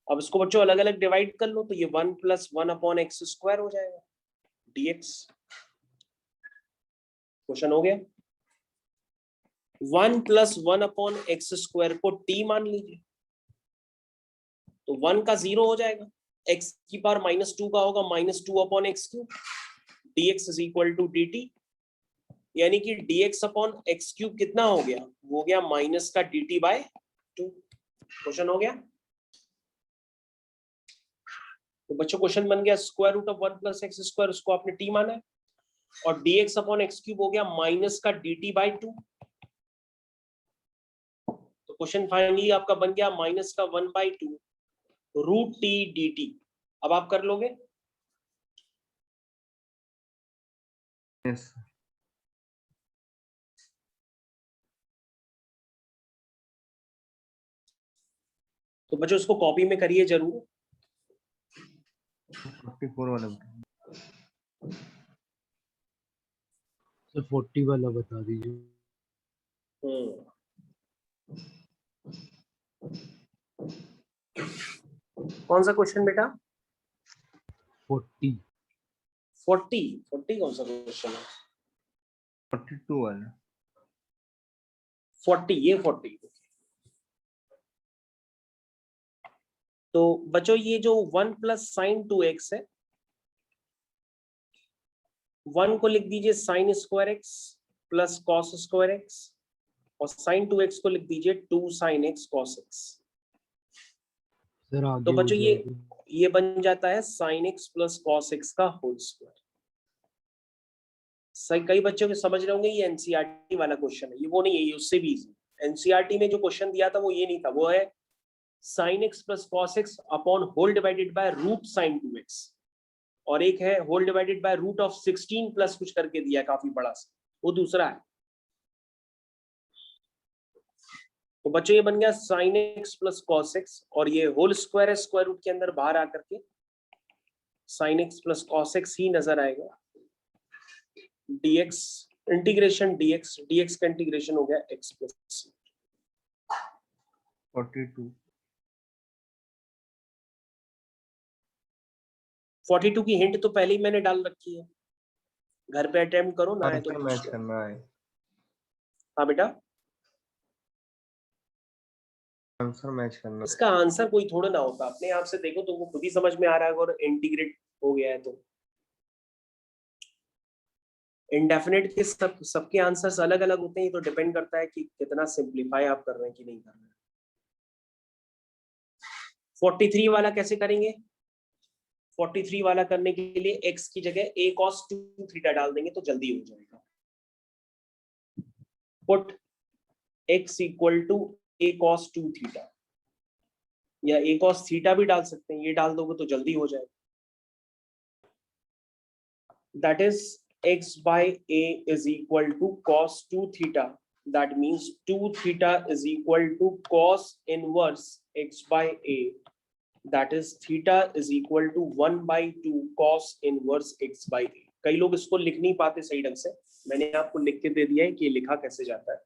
Speaker 1: अब इसको बच्चों अलग अलग डिवाइड कर लो, तो ये 1 प्लस 1 अपॉन एक्स स्क्वायर हो जाएगा dx। क्वेश्चन हो गया। 1 प्लस 1 अपॉन एक्स स्क्वायर को t मान लीजिए, तो 1 का 0 हो जाएगा, x की पावर -2 का होगा -2 upon x cube, dx is equal to dt, यानी कि dx अपॉन एक्स क्यूब कितना हो गया, वो हो गया माइनस का dt बाय 2। क्वेश्चन हो गया। तो बच्चों क्वेश्चन बन गया square root of 1 plus x square, उसको आपने t माना है, और dx अपॉन एक्स क्यूब हो गया माइनस का dt बाय 2। तो क्वेश्चन फाइनली आपका बन गया माइनस का 1/2 रूट t dt। अब आप कर लोगे?
Speaker 5: यस
Speaker 1: तो बच्चों इसको कॉपी में करिए जरूर।
Speaker 5: 44 वाला
Speaker 6: सर 40 वाला बता दीजिए।
Speaker 1: कौन सा क्वेश्चन बेटा?
Speaker 6: 40
Speaker 1: 40 कौन सा क्वेश्चन है?
Speaker 5: 42 वाला
Speaker 1: 40, ये 40। तो बच्चों ये जो 1 प्लस साइन 2x है, 1 को लिख दीजिए sine square x plus cos square x, और साइन 2x को लिख दीजिए 2 sine x cos x।
Speaker 6: Sir आगे
Speaker 1: तो
Speaker 6: हो
Speaker 1: बच्चों
Speaker 6: जाएगा।
Speaker 1: ये बन जाता है sine x plus cos x का होल स्क्वायर। सही, कई बच्चों के समझ रहे होंगे ये एनसीईआरटी वाला क्वेश्चन है, ये वो नहीं है, ये उससे भी इजी। एनसीईआरटी में जो क्वेश्चन दिया था वो ये नहीं था, वो है sin x plus cos x upon whole divided by root sin 2x, और एक है whole divided by root of 16 plus कुछ करके दिया है काफी बड़ा सा, वो दूसरा है। तो बच्चों ये बन गया sin x plus cos x, और ये होल स्क्वायर है, स्क्वायर रूट के अंदर बाहर आकर के sin x plus cos x ही नजर आएगा। dx इंटीग्रेशन dx का इंटीग्रेशन हो गया x प्लस
Speaker 5: 42
Speaker 1: 42 की हिंट तो पहले ही मैंने डाल रखी है, घर पे अटेम्प्ट करो ना, है तो
Speaker 5: आंसर
Speaker 1: पूछ
Speaker 5: मैच
Speaker 1: लो।
Speaker 5: करना है,
Speaker 1: हाँ बेटा,
Speaker 5: आंसर मैच करना है।
Speaker 1: इसका आंसर कोई थोड़ा ना होता, अपने आप से देखो तुमको खुद ही समझ में आ रहा है अगर इंटीग्रेट हो गया है तो। इंडेफिनेट के सबके आंसर्स अलग अलग होते हैं, ये तो डिपेंड करता है कि कितना सिंप्लीफाई आप कर रहे हैं कि नहीं कर रहे हैं। 43 वाला कैसे करेंगे? 43 वाला करने के लिए x की जगह a cos 2 थीटा डाल देंगे तो जल्दी हो जाएगा। Put x equal to a cos 2 theta, या a cos थीटा भी डाल सकते हैं, ये डाल दोगे तो जल्दी हो जाएगा। That is x by a is equal to cos 2 theta, that means 2 theta is equal to cos inverse x by a, that is theta is equal to 1 by 2 cos inverse x by a। कई लोग इसको लिख नहीं पाते सही ढंग से, मैंने आपको लिख के दे दिया है कि लिखा कैसे जाता है।